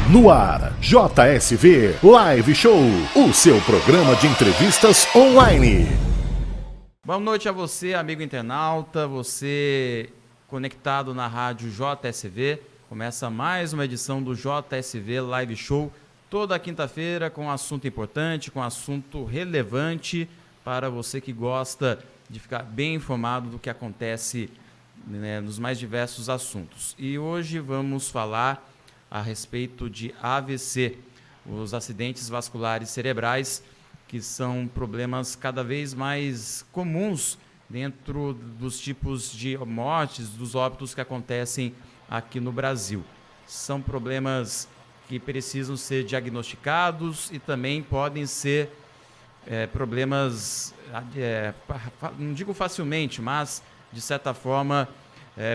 No ar, JSV Live Show, o seu programa de entrevistas online. Boa noite a você, amigo internauta, você conectado na rádio JSV. Começa mais uma edição do JSV Live Show, toda quinta-feira com assunto importante, com assunto relevante para você que gosta de ficar bem informado do que acontece, né, nos mais diversos assuntos. E hoje vamos falar a respeito de AVC, os acidentes vasculares cerebrais, que são problemas cada vez mais comuns dentro dos tipos de mortes, dos óbitos que acontecem aqui no Brasil. São problemas que precisam ser diagnosticados e também podem ser problemas, não digo facilmente, mas de certa forma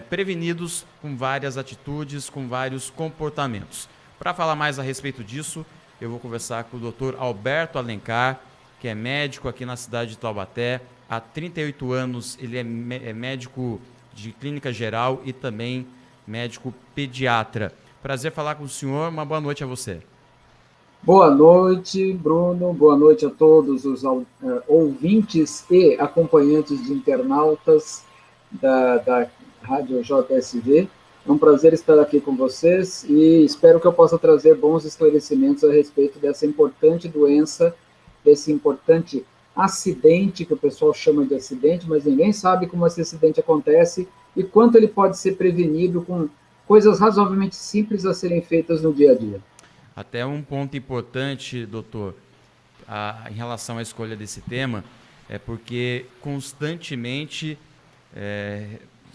prevenidos com várias atitudes, com vários comportamentos. Para falar mais a respeito disso, eu vou conversar com o Dr. Alberto Alencar, que é médico aqui na cidade de Taubaté. Há 38 anos ele é médico de clínica geral e também médico pediatra. Prazer falar com o senhor, uma boa noite a você. Boa noite, Bruno, boa noite a todos os ouvintes e acompanhantes de internautas da Rádio JSV. É um prazer estar aqui com vocês e espero que eu possa trazer bons esclarecimentos a respeito dessa importante doença, desse importante acidente, que o pessoal chama de acidente, mas ninguém sabe como esse acidente acontece e quanto ele pode ser prevenido com coisas razoavelmente simples a serem feitas no dia a dia. Até um ponto importante, doutor, em relação à escolha desse tema, é porque constantemente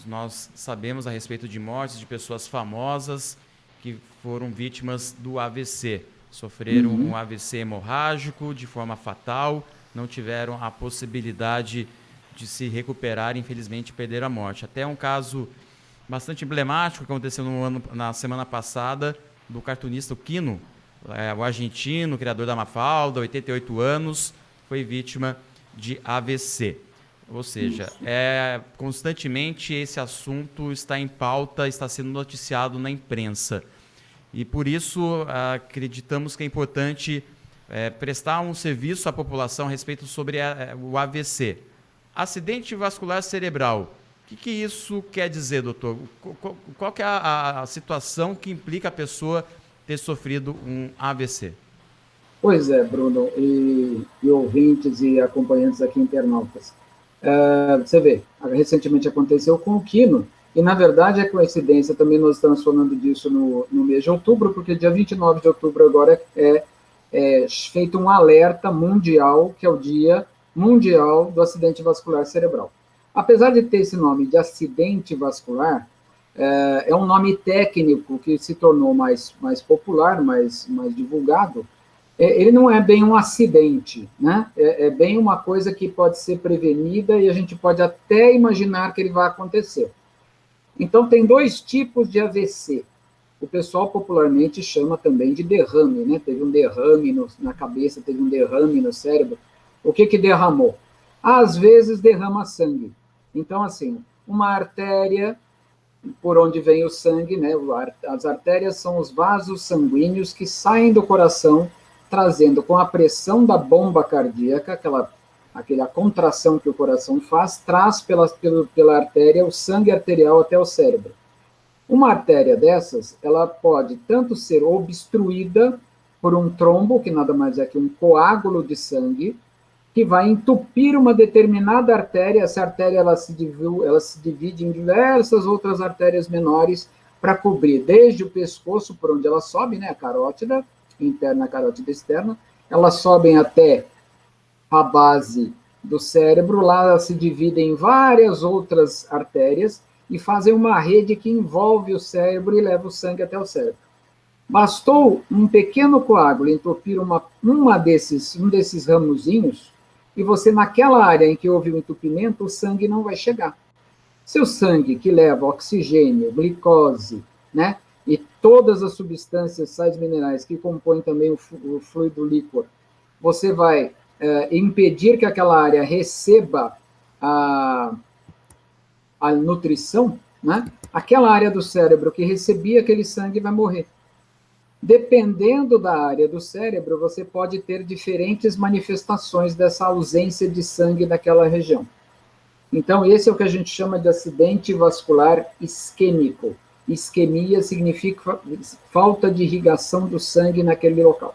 nós sabemos a respeito de mortes de pessoas famosas que foram vítimas do AVC, sofreram um AVC hemorrágico de forma fatal, não tiveram a possibilidade de se recuperar e infelizmente perderam a morte. Até um caso bastante emblemático que aconteceu na semana passada, do cartunista Quino, o argentino, criador da Mafalda, 88 anos, foi vítima de AVC. Ou seja, constantemente esse assunto está em pauta, está sendo noticiado na imprensa. E por isso acreditamos que é importante prestar um serviço à população a respeito sobre o AVC. Acidente vascular cerebral. O que isso quer dizer, doutor? Qual que é a situação que implica a pessoa ter sofrido um AVC? Pois é, Bruno, e ouvintes e acompanhantes aqui internautas. Você vê, recentemente aconteceu com o Quino, e na verdade é coincidência, também nós estamos falando disso no mês de outubro, porque dia 29 de outubro agora é feito um alerta mundial, que é o Dia Mundial do Acidente Vascular Cerebral. Apesar de ter esse nome de acidente vascular, é um nome técnico que se tornou mais popular, mais divulgado. Ele não é bem um acidente, né? É bem uma coisa que pode ser prevenida e a gente pode até imaginar que ele vai acontecer. Então, tem dois tipos de AVC. O pessoal popularmente chama também de derrame, né? Teve um derrame na cabeça, teve um derrame no cérebro. O que derramou? Às vezes derrama sangue. Então, assim, uma artéria por onde vem o sangue, né? As artérias são os vasos sanguíneos que saem do coração, trazendo com a pressão da bomba cardíaca, aquela contração que o coração faz, traz pela artéria o sangue arterial até o cérebro. Uma artéria dessas, ela pode tanto ser obstruída por um trombo, que nada mais é que um coágulo de sangue, que vai entupir uma determinada artéria. Essa artéria ela se divide em diversas outras artérias menores para cobrir desde o pescoço, por onde ela sobe, né, a carótida interna, a carótida externa, elas sobem até a base do cérebro, lá elas se dividem em várias outras artérias e fazem uma rede que envolve o cérebro e leva o sangue até o cérebro. Bastou um pequeno coágulo entupir um desses ramozinhos, e você, naquela área em que houve o entupimento, o sangue não vai chegar. Se o sangue que leva oxigênio, glicose, né, e todas as substâncias, sais minerais que compõem também o fluido líquor, você vai impedir que aquela área receba a nutrição, né, aquela área do cérebro que recebia aquele sangue vai morrer. Dependendo da área do cérebro, você pode ter diferentes manifestações dessa ausência de sangue naquela região. Então, esse é o que a gente chama de acidente vascular isquêmico. Isquemia significa falta de irrigação do sangue naquele local.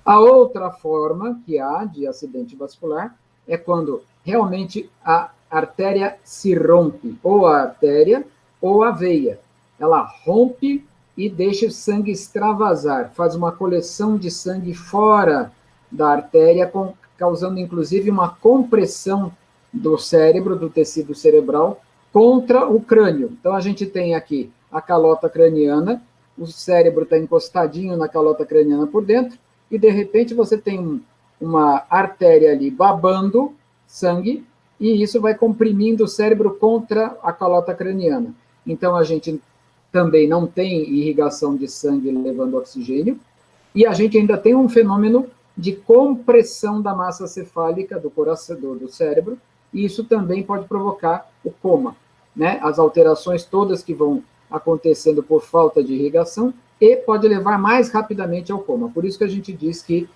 A outra forma que há de acidente vascular é quando realmente a artéria se rompe, ou a artéria ou a veia. Ela rompe e deixa o sangue extravasar, faz uma coleção de sangue fora da artéria, causando inclusive uma compressão do cérebro, do tecido cerebral, contra o crânio. Então, a gente tem aqui a calota craniana, o cérebro está encostadinho na calota craniana por dentro, e, de repente, você tem uma artéria ali babando sangue, e isso vai comprimindo o cérebro contra a calota craniana. Então, a gente também não tem irrigação de sangue levando oxigênio, e a gente ainda tem um fenômeno de compressão da massa cefálica do coração, do cérebro, e isso também pode provocar o coma, né? As alterações todas que vão acontecendo por falta de irrigação, e pode levar mais rapidamente ao coma. Por isso que a gente diz que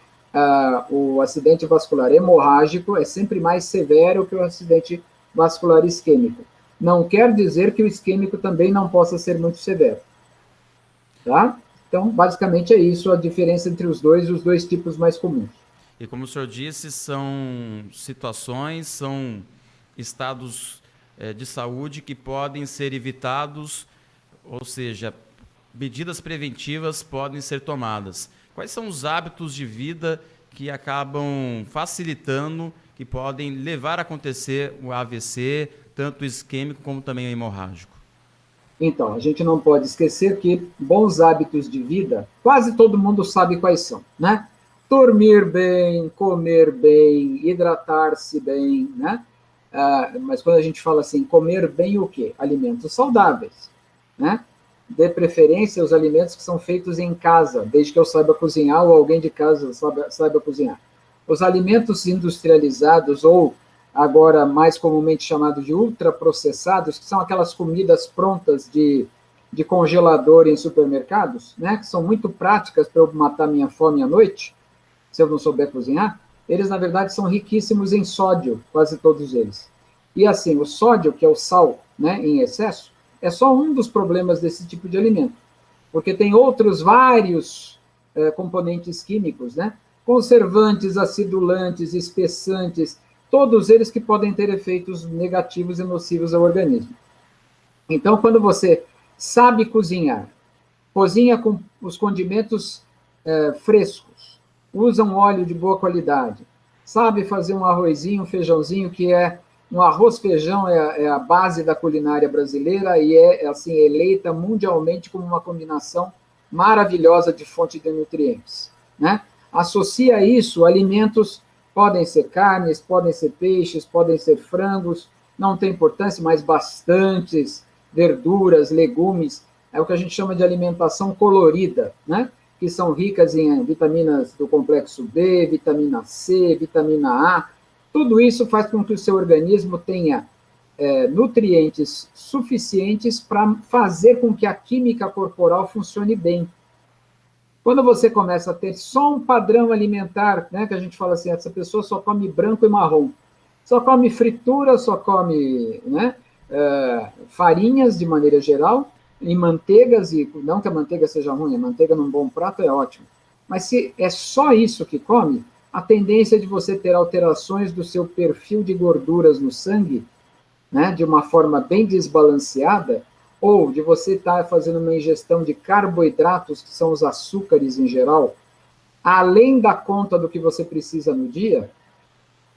o acidente vascular hemorrágico é sempre mais severo que o acidente vascular isquêmico. Não quer dizer que o isquêmico também não possa ser muito severo. Tá? Então, basicamente é isso, a diferença entre os dois tipos mais comuns. E como o senhor disse, são situações, são estados de saúde que podem ser evitados, ou seja, medidas preventivas podem ser tomadas. Quais são os hábitos de vida que acabam facilitando, que podem levar a acontecer o AVC, tanto isquêmico como também o hemorrágico? Então, a gente não pode esquecer que bons hábitos de vida, quase todo mundo sabe quais são, né? Dormir bem, comer bem, hidratar-se bem, né? Mas quando a gente fala assim, comer bem o quê? Alimentos saudáveis, né? De preferência, os alimentos que são feitos em casa, desde que eu saiba cozinhar ou alguém de casa saiba cozinhar. Os alimentos industrializados, ou agora mais comumente chamados de ultraprocessados, que são aquelas comidas prontas de congelador em supermercados, né, que são muito práticas para eu matar minha fome à noite, se eu não souber cozinhar, eles, na verdade, são riquíssimos em sódio, quase todos eles. E assim, o sódio, que é o sal, né, em excesso, é só um dos problemas desse tipo de alimento, porque tem outros vários componentes químicos, né? Conservantes, acidulantes, espessantes, todos eles que podem ter efeitos negativos e nocivos ao organismo. Então, quando você sabe cozinhar, cozinha com os condimentos frescos, usa um óleo de boa qualidade, sabe fazer um arrozinho, um feijãozinho, que é um arroz-feijão é a base da culinária brasileira e é assim, eleita mundialmente como uma combinação maravilhosa de fonte de nutrientes, né? Associa isso, alimentos podem ser carnes, podem ser peixes, podem ser frangos, não tem importância, mas bastantes verduras, legumes, é o que a gente chama de alimentação colorida, né? Que são ricas em vitaminas do complexo B, vitamina C, vitamina A. Tudo isso faz com que o seu organismo tenha nutrientes suficientes para fazer com que a química corporal funcione bem. Quando você começa a ter só um padrão alimentar, né, que a gente fala assim, essa pessoa só come branco e marrom, só come fritura, só come, né, farinhas de maneira geral, e manteigas, e não que a manteiga seja ruim, a manteiga num bom prato é ótimo, mas se é só isso que come, a tendência de você ter alterações do seu perfil de gorduras no sangue, né, de uma forma bem desbalanceada, ou de você estar fazendo uma ingestão de carboidratos, que são os açúcares em geral, além da conta do que você precisa no dia,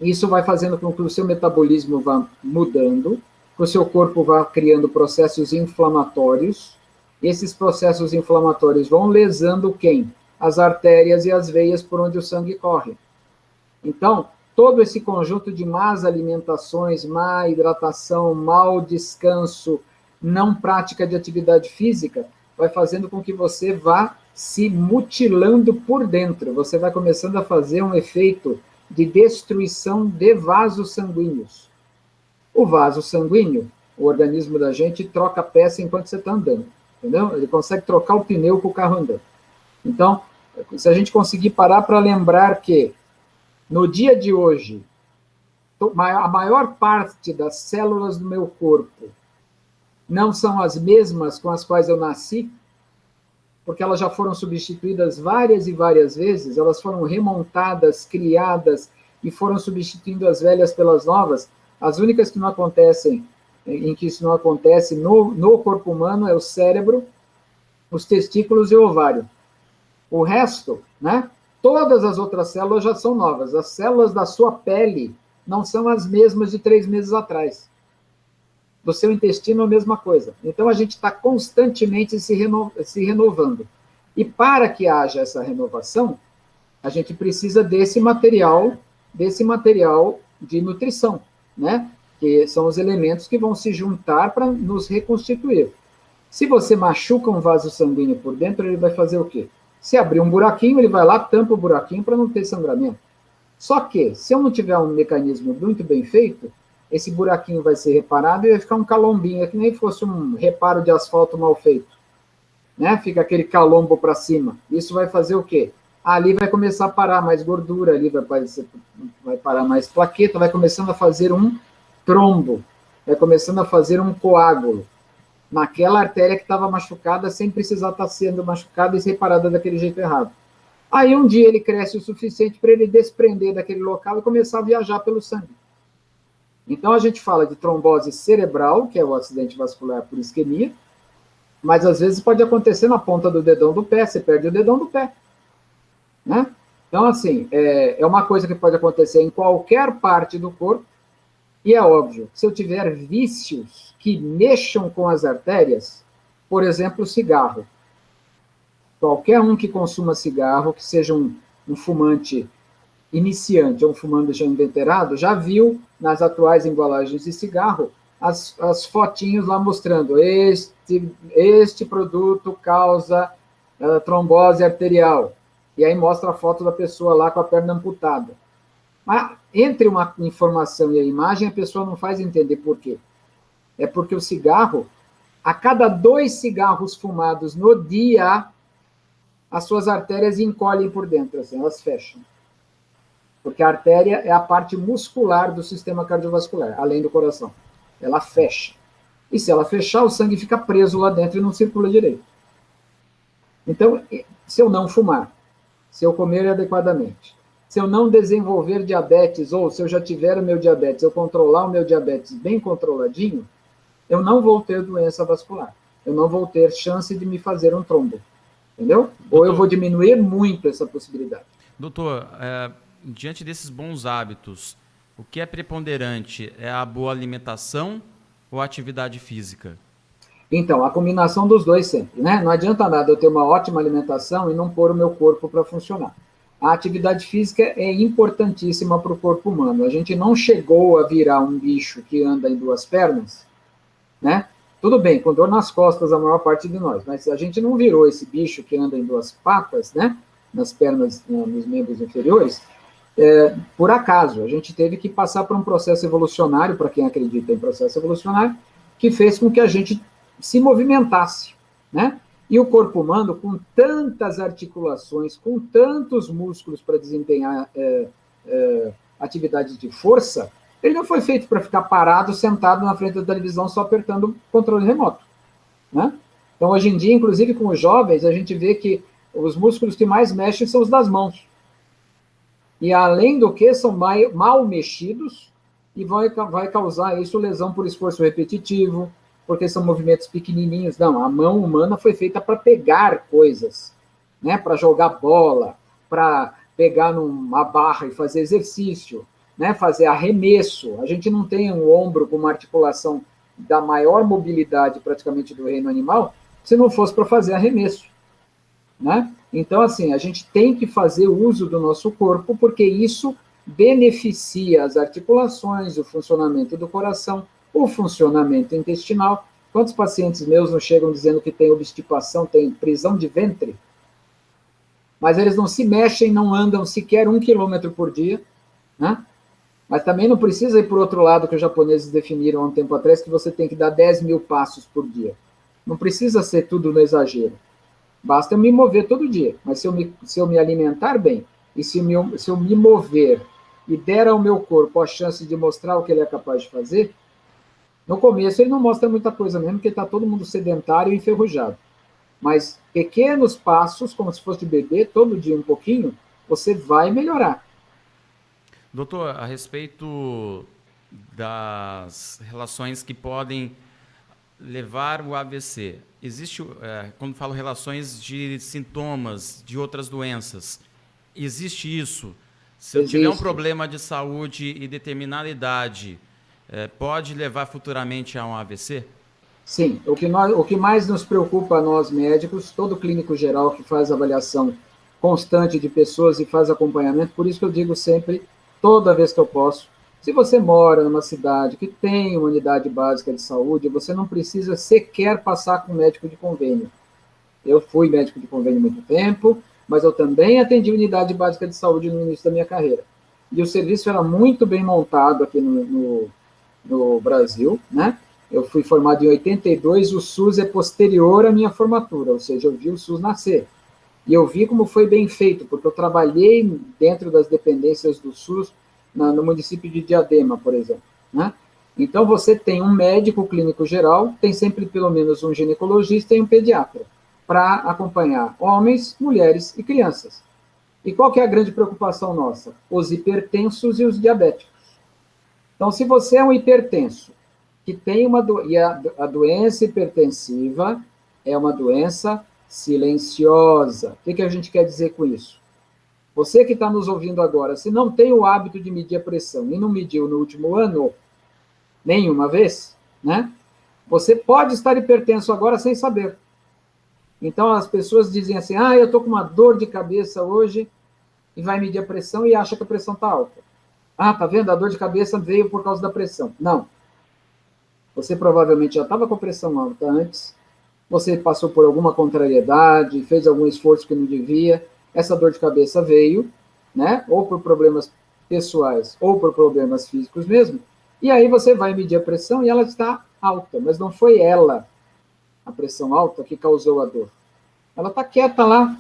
isso vai fazendo com que o seu metabolismo vá mudando, que o seu corpo vá criando processos inflamatórios, e esses processos inflamatórios vão lesando quem? As artérias e as veias por onde o sangue corre. Então, todo esse conjunto de más alimentações, má hidratação, mau descanso, não prática de atividade física, vai fazendo com que você vá se mutilando por dentro. Você vai começando a fazer um efeito de destruição de vasos sanguíneos. O vaso sanguíneo, o organismo da gente troca peça enquanto você está andando, entendeu? Ele consegue trocar o pneu com o carro andando. Então, se a gente conseguir parar para lembrar que, no dia de hoje, a maior parte das células do meu corpo não são as mesmas com as quais eu nasci, porque elas já foram substituídas várias e várias vezes, elas foram remontadas, criadas, e foram substituindo as velhas pelas novas. As únicas que não acontecem, em que isso não acontece no corpo humano, é o cérebro, os testículos e o ovário. O resto, né? Todas as outras células já são novas. As células da sua pele não são as mesmas de 3 meses atrás. Do seu intestino, a mesma coisa. Então, a gente está constantemente se renovando. E para que haja essa renovação, a gente precisa desse material de nutrição, né? Que são os elementos que vão se juntar para nos reconstituir. Se você machuca um vaso sanguíneo por dentro, ele vai fazer o quê? Se abrir um buraquinho, ele vai lá, tampa o buraquinho para não ter sangramento. Só que, se eu não tiver um mecanismo muito bem feito, esse buraquinho vai ser reparado e vai ficar um calombinho, é que nem fosse um reparo de asfalto mal feito. Né? Fica aquele calombo para cima. Isso vai fazer o quê? Ali vai começar a parar mais gordura, ali vai parar mais plaqueta, vai começando a fazer um trombo, vai começando a fazer um coágulo naquela artéria que estava machucada, sem precisar estar sendo machucada e reparada daquele jeito errado. Aí um dia ele cresce o suficiente para ele desprender daquele local e começar a viajar pelo sangue. Então a gente fala de trombose cerebral, que é o acidente vascular por isquemia, mas às vezes pode acontecer na ponta do dedão do pé, você perde o dedão do pé. Né? Então, assim, é uma coisa que pode acontecer em qualquer parte do corpo, e é óbvio, se eu tiver vícios que mexam com as artérias, por exemplo, o cigarro. Qualquer um que consuma cigarro, que seja um fumante iniciante ou um fumante já inveterado, já viu nas atuais embalagens de cigarro as fotinhos lá mostrando este produto causa trombose arterial. E aí mostra a foto da pessoa lá com a perna amputada. Mas entre uma informação e a imagem, a pessoa não faz entender por quê. É porque o cigarro, a cada 2 cigarros fumados no dia, as suas artérias encolhem por dentro, assim, elas fecham. Porque a artéria é a parte muscular do sistema cardiovascular, além do coração. Ela fecha. E se ela fechar, o sangue fica preso lá dentro e não circula direito. Então, se eu não fumar, se eu comer adequadamente, se eu não desenvolver diabetes, ou se eu já tiver o meu diabetes, eu controlar o meu diabetes bem controladinho, eu não vou ter doença vascular. Eu não vou ter chance de me fazer um trombo. Entendeu? Doutor, ou eu vou diminuir muito essa possibilidade. Doutor, diante desses bons hábitos, o que é preponderante? É a boa alimentação ou a atividade física? Então, a combinação dos dois sempre, né? Não adianta nada eu ter uma ótima alimentação e não pôr o meu corpo para funcionar. A atividade física é importantíssima para o corpo humano. A gente não chegou a virar um bicho que anda em 2 pernas, né? Tudo bem, com dor nas costas a maior parte de nós, mas a gente não virou esse bicho que anda em 2 patas, né? Nas pernas, nos membros inferiores, por acaso. A gente teve que passar por um processo evolucionário, para quem acredita em processo evolucionário, que fez com que a gente se movimentasse, né? E o corpo humano, com tantas articulações, com tantos músculos para desempenhar atividades de força, ele não foi feito para ficar parado, sentado na frente da televisão, só apertando o controle remoto, né? Então, hoje em dia, inclusive com os jovens, a gente vê que os músculos que mais mexem são os das mãos. E, além do que, são mal mexidos e vai causar isso lesão por esforço repetitivo, porque são movimentos pequenininhos. Não, a mão humana foi feita para pegar coisas, né? Para jogar bola, para pegar numa barra e fazer exercício, né? Fazer arremesso. A gente não tem um ombro com uma articulação da maior mobilidade praticamente do reino animal, se não fosse para fazer arremesso, né? Então, assim, a gente tem que fazer uso do nosso corpo, porque isso beneficia as articulações, o funcionamento do coração, o funcionamento intestinal. Quantos pacientes meus não chegam dizendo que tem obstipação, tem prisão de ventre? Mas eles não se mexem, não andam sequer 1 quilômetro por dia, né? Mas também não precisa ir por outro lado, que os japoneses definiram há um tempo atrás, que você tem que dar 10 mil passos por dia. Não precisa ser tudo no exagero. Basta eu me mover todo dia. Mas se eu me alimentar bem, e se eu me mover e der ao meu corpo a chance de mostrar o que ele é capaz de fazer, no começo ele não mostra muita coisa mesmo, porque está todo mundo sedentário e enferrujado. Mas pequenos passos, como se fosse de bebê, todo dia um pouquinho, você vai melhorar. Doutor, a respeito das relações que podem levar o AVC, existe, quando falo relações de sintomas de outras doenças, existe isso? Se eu tiver um problema de saúde e determinada idade, pode levar futuramente a um AVC? Sim, o que mais nos preocupa a nós médicos, todo clínico geral que faz avaliação constante de pessoas e faz acompanhamento, por isso que eu digo sempre, toda vez que eu posso, se você mora numa cidade que tem uma unidade básica de saúde, você não precisa sequer passar com médico de convênio. Eu fui médico de convênio há muito tempo, mas eu também atendi unidade básica de saúde no início da minha carreira. E o serviço era muito bem montado aqui no Brasil, né? Eu fui formado em 82, o SUS é posterior à minha formatura, ou seja, eu vi o SUS nascer. E eu vi como foi bem feito, porque eu trabalhei dentro das dependências do SUS, no município de Diadema, por exemplo, né? Então, você tem um médico clínico geral, tem sempre pelo menos um ginecologista e um pediatra, para acompanhar homens, mulheres e crianças. E qual que é a grande preocupação nossa? Os hipertensos e os diabéticos. Então, se você é um hipertenso, que tem a doença hipertensiva é uma doença silenciosa. O que a gente quer dizer com isso? Você que está nos ouvindo agora, se não tem o hábito de medir a pressão e não mediu no último ano, nenhuma vez, né? Você pode estar hipertenso agora sem saber. Então, as pessoas dizem assim, eu estou com uma dor de cabeça hoje, e vai medir a pressão e acha que a pressão está alta. Tá vendo? A dor de cabeça veio por causa da pressão. Não. Você provavelmente já estava com a pressão alta antes, você passou por alguma contrariedade, fez algum esforço que não devia, essa dor de cabeça veio, né? Ou por problemas pessoais, ou por problemas físicos mesmo, e aí você vai medir a pressão e ela está alta, mas não foi ela, a pressão alta, que causou a dor. Ela está quieta lá,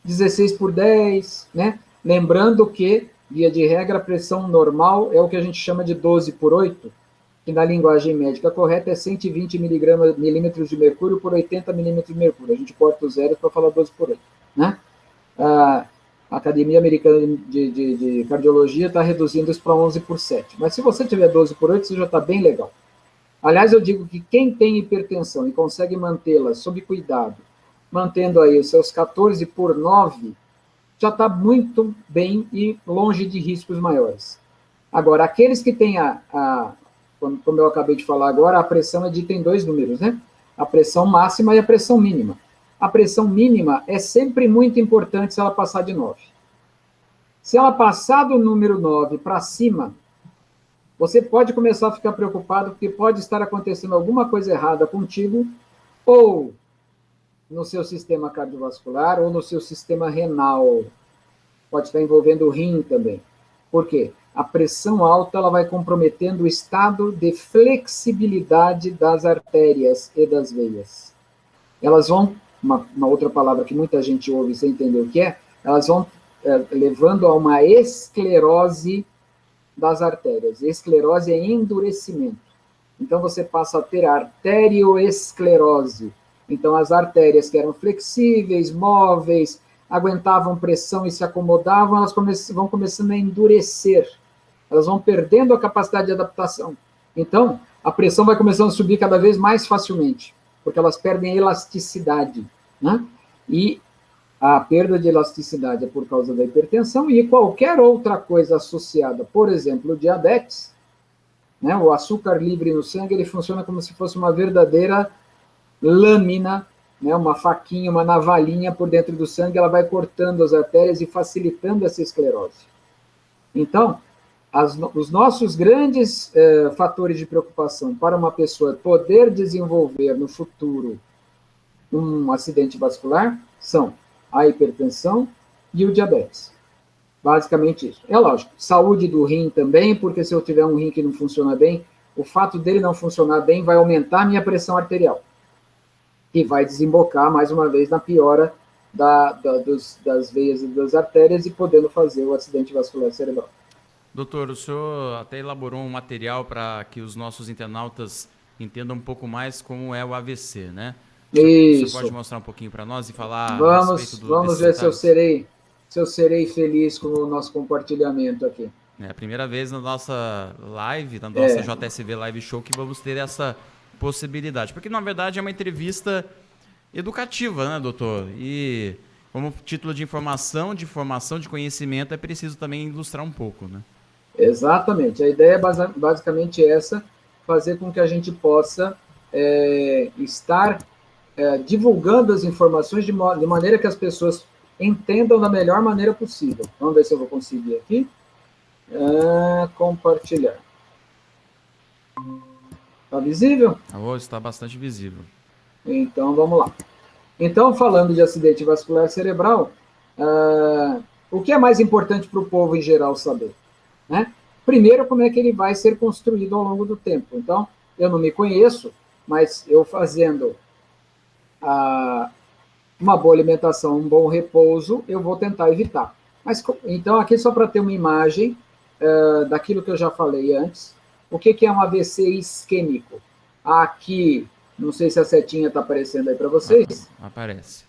16/10, né? Lembrando que, via de regra, a pressão normal é o que a gente chama de 12/8, que na linguagem médica correta é 120 milímetros de mercúrio por 80 milímetros de mercúrio. A gente corta os zeros para falar 12/8, né? A Academia Americana de Cardiologia está reduzindo isso para 11/7. Mas se você tiver 12/8, você já está bem legal. Aliás, eu digo que quem tem hipertensão e consegue mantê-la sob cuidado, mantendo aí os seus 14/9, já está muito bem e longe de riscos maiores. Agora, aqueles que têm como eu acabei de falar agora, a pressão é dita em 2 números, né? A pressão máxima e a pressão mínima. A pressão mínima é sempre muito importante se ela passar de 9. Se ela passar do número 9 para cima, você pode começar a ficar preocupado, porque pode estar acontecendo alguma coisa errada contigo, ou no seu sistema cardiovascular, ou no seu sistema renal. Pode estar envolvendo o rim também. Por quê? A pressão alta ela vai comprometendo o estado de flexibilidade das artérias e das veias. Elas vão, uma outra palavra que muita gente ouve sem entender o que é, elas vão levando a uma esclerose das artérias. Esclerose é endurecimento. Então, você passa a ter arterioesclerose. Então, as artérias que eram flexíveis, móveis, aguentavam pressão e se acomodavam, elas vão começando a endurecer. Elas vão perdendo a capacidade de adaptação. Então, a pressão vai começando a subir cada vez mais facilmente, porque elas perdem elasticidade, né? E a perda de elasticidade é por causa da hipertensão e qualquer outra coisa associada, por exemplo, o diabetes, né? O açúcar livre no sangue, ele funciona como se fosse uma verdadeira lâmina, né? Uma faquinha, uma navalhinha por dentro do sangue, ela vai cortando as artérias e facilitando essa esclerose. Então, os nossos grandes fatores de preocupação para uma pessoa poder desenvolver no futuro um acidente vascular são a hipertensão e o diabetes. Basicamente isso. É lógico, saúde do rim também, porque se eu tiver um rim que não funciona bem, o fato dele não funcionar bem vai aumentar a minha pressão arterial. que vai desembocar, mais uma vez, na piora das veias e das artérias e podendo fazer o acidente vascular cerebral. Doutor, o senhor até elaborou um material para que os nossos internautas entendam um pouco mais como é o AVC, né? Você Isso. pode mostrar um pouquinho para nós e falar a respeito Vamos ver se eu serei feliz com o nosso compartilhamento aqui. É a primeira vez na nossa live, na nossa JSV Live Show, que vamos ter essa possibilidade. Porque, na verdade, é uma entrevista educativa, né, doutor? E como título de informação, de formação, de conhecimento, é preciso também ilustrar um pouco, né? Exatamente. A ideia é basicamente essa, fazer com que a gente possa estar divulgando as informações de maneira que as pessoas entendam da melhor maneira possível. Vamos ver se eu vou conseguir aqui. Compartilhar. Está visível? Está bastante visível. Então, vamos lá. Então, falando de acidente vascular cerebral, o que é mais importante para o povo em geral saber? Né? Primeiro, como é que ele vai ser construído ao longo do tempo. Então, eu não me conheço, mas eu fazendo uma boa alimentação, um bom repouso, eu vou tentar evitar. Então, aqui só para ter uma imagem daquilo que eu já falei antes, o que é um AVC isquêmico? Aqui, não sei se a setinha está aparecendo aí para vocês. Aparece.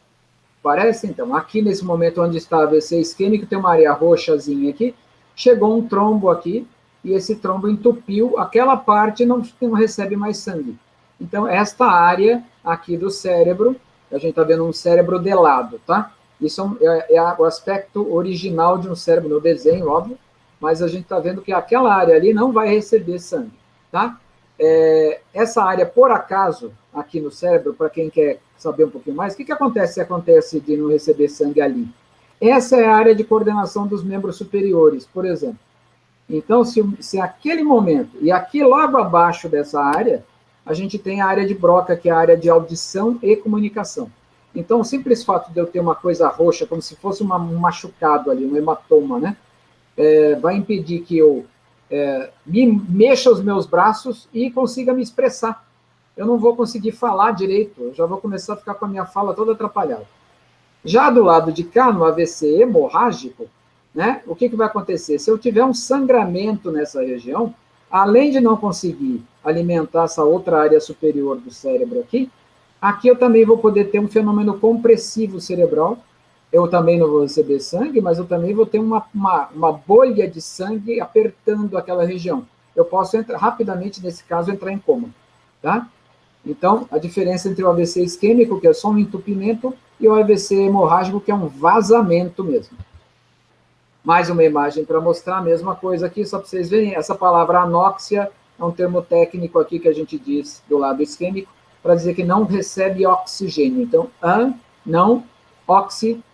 Parece? Então, aqui nesse momento onde está AVC isquêmico, tem uma área roxazinha aqui, chegou um trombo aqui, e esse trombo entupiu, aquela parte não recebe mais sangue. Então, esta área aqui do cérebro, a gente está vendo um cérebro de lado, tá? Isso é o aspecto original de um cérebro no desenho, óbvio, mas a gente está vendo que aquela área ali não vai receber sangue, tá? Essa área, por acaso, aqui no cérebro, para quem quer saber um pouquinho mais, o que acontece se acontece de não receber sangue ali? Essa é a área de coordenação dos membros superiores, por exemplo. Então, se aquele momento, e aqui logo abaixo dessa área, a gente tem a área de Broca, que é a área de audição e comunicação. Então, o simples fato de eu ter uma coisa roxa, como se fosse um machucado ali, um hematoma, né? Vai impedir que eu mexa os meus braços e consiga me expressar. Eu não vou conseguir falar direito, eu já vou começar a ficar com a minha fala toda atrapalhada. Já do lado de cá, no AVC hemorrágico, né, o que vai acontecer? Se eu tiver um sangramento nessa região, além de não conseguir alimentar essa outra área superior do cérebro aqui eu também vou poder ter um fenômeno compressivo cerebral. Eu também não vou receber sangue, mas eu também vou ter uma bolha de sangue apertando aquela região. Eu posso rapidamente, nesse caso, entrar em coma, tá? Então, a diferença entre o AVC isquêmico, que é só um entupimento, e o AVC hemorrágico, que é um vazamento mesmo. Mais uma imagem para mostrar a mesma coisa aqui, só para vocês verem. Essa palavra anóxia é um termo técnico aqui que a gente diz do lado isquêmico, para dizer que não recebe oxigênio. Então, não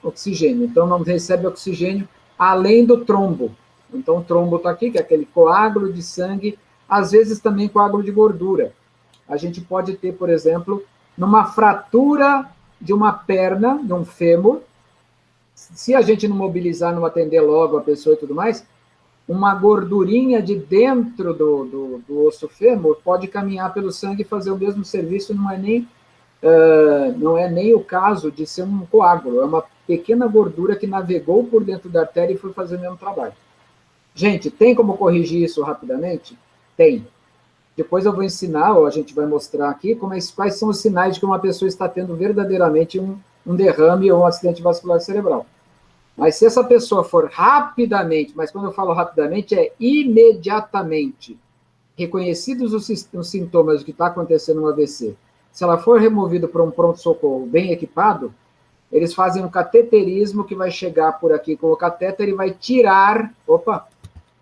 oxigênio. Então, não recebe oxigênio além do trombo. Então, o trombo está aqui, que é aquele coágulo de sangue, às vezes também coágulo de gordura. A gente pode ter, por exemplo, numa fratura de uma perna, de um fêmur, se a gente não mobilizar, não atender logo a pessoa e tudo mais, uma gordurinha de dentro do osso fêmur pode caminhar pelo sangue e fazer o mesmo serviço, não é nem o caso de ser um coágulo, é uma pequena gordura que navegou por dentro da artéria e foi fazer o mesmo trabalho. Gente, tem como corrigir isso rapidamente? Tem. Depois eu vou ensinar, ou a gente vai mostrar aqui, quais são os sinais de que uma pessoa está tendo verdadeiramente um derrame ou um acidente vascular cerebral. Mas se essa pessoa for rapidamente, mas quando eu falo rapidamente, é imediatamente, reconhecidos os sintomas do que está acontecendo no AVC, se ela for removida para um pronto-socorro bem equipado, eles fazem um cateterismo que vai chegar por aqui com o catéter e vai tirar... Opa,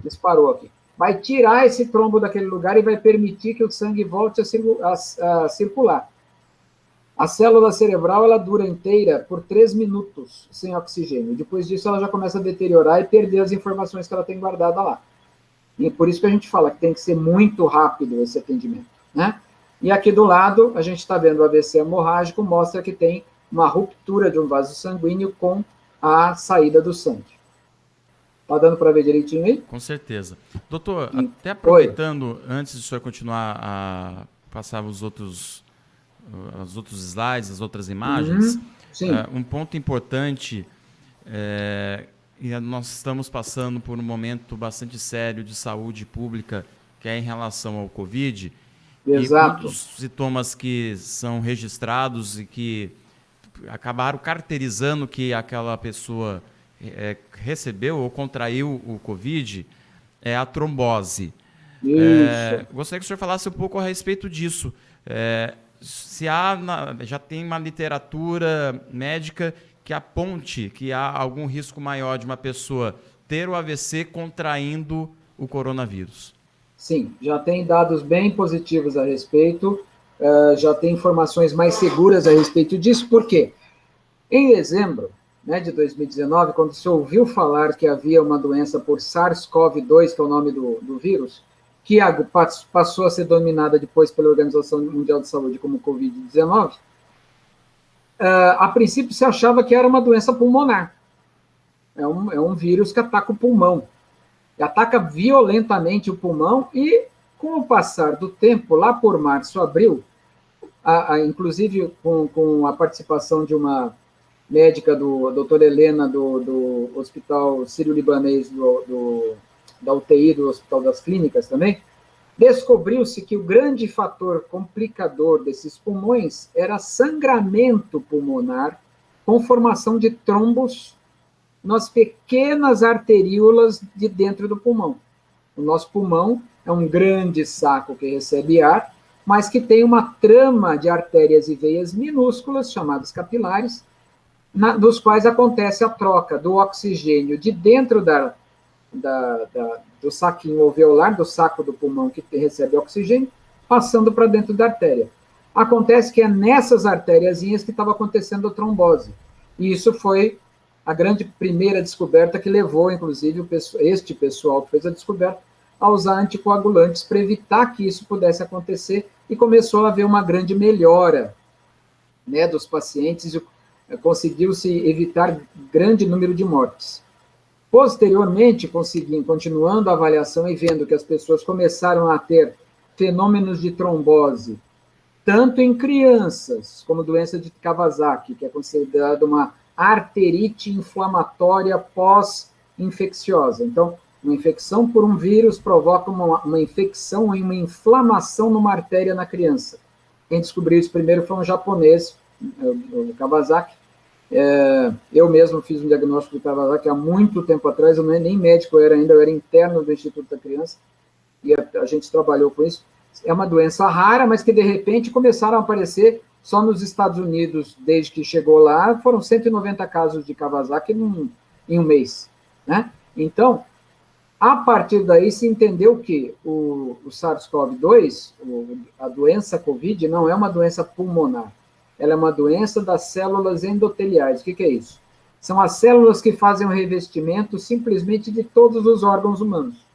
disparou aqui. Vai tirar esse trombo daquele lugar e vai permitir que o sangue volte a circular. A célula cerebral, ela dura inteira por 3 minutos sem oxigênio. Depois disso, ela já começa a deteriorar e perder as informações que ela tem guardada lá. E por isso que a gente fala que tem que ser muito rápido esse atendimento, né? E aqui do lado, a gente está vendo o AVC hemorrágico, mostra que tem uma ruptura de um vaso sanguíneo com a saída do sangue. Tá dando para ver direitinho aí? Com certeza. Doutor, até aproveitando, antes do senhor continuar a passar os outros os outros slides, as outras imagens, Sim. Um ponto importante e nós estamos passando por um momento bastante sério de saúde pública, que é em relação ao Covid. Exato. E muitos sintomas que são registrados e que acabaram caracterizando que aquela pessoa recebeu ou contraiu o Covid é a trombose. Isso. Gostaria que o senhor falasse um pouco a respeito disso. Se já tem uma literatura médica que aponte que há algum risco maior de uma pessoa ter o AVC contraindo o coronavírus. Sim, já tem dados bem positivos a respeito, já tem informações mais seguras a respeito disso, por quê? Em dezembro, né, de 2019, quando se ouviu falar que havia uma doença por SARS-CoV-2, que é o nome do vírus, que passou a ser dominada depois pela Organização Mundial de Saúde como Covid-19, a princípio se achava que era uma doença pulmonar. É um vírus que ataca o pulmão. Ataca violentamente o pulmão e, com o passar do tempo, lá por março, abril, inclusive com a participação de uma médica, do doutora Helena, do Hospital Sírio-Libanês, da UTI, do Hospital das Clínicas também, descobriu-se que o grande fator complicador desses pulmões era sangramento pulmonar com formação de trombos nas pequenas arteríolas de dentro do pulmão. O nosso pulmão é um grande saco que recebe ar, mas que tem uma trama de artérias e veias minúsculas, chamadas capilares, dos quais acontece a troca do oxigênio de dentro do saquinho alveolar, do saco do pulmão que recebe oxigênio, passando para dentro da artéria. Acontece que é nessas artériazinhas que estava acontecendo a trombose. E isso foi a grande primeira descoberta que levou, inclusive, este pessoal que fez a descoberta a usar anticoagulantes para evitar que isso pudesse acontecer, e começou a haver uma grande melhora, né, dos pacientes, e conseguiu-se evitar grande número de mortes. Posteriormente, continuando a avaliação e vendo que as pessoas começaram a ter fenômenos de trombose, tanto em crianças, como doença de Kawasaki, que é considerada uma arterite inflamatória pós-infecciosa. Então, uma infecção por um vírus provoca uma infecção e uma inflamação numa artéria na criança. Quem descobriu isso primeiro foi um japonês, o Kawasaki. Eu mesmo fiz um diagnóstico de Kawasaki há muito tempo atrás, eu nem médico era ainda, eu era interno do Instituto da Criança, e a gente trabalhou com isso. É uma doença rara, mas que de repente começaram a aparecer só nos Estados Unidos, desde que chegou lá, foram 190 casos de Kawasaki em um mês, né? Então, a partir daí se entendeu que o SARS-CoV-2, a doença COVID, não é uma doença pulmonar. Ela é uma doença das células endoteliais. O que é isso? São as células que fazem o revestimento simplesmente de todos os órgãos humanos.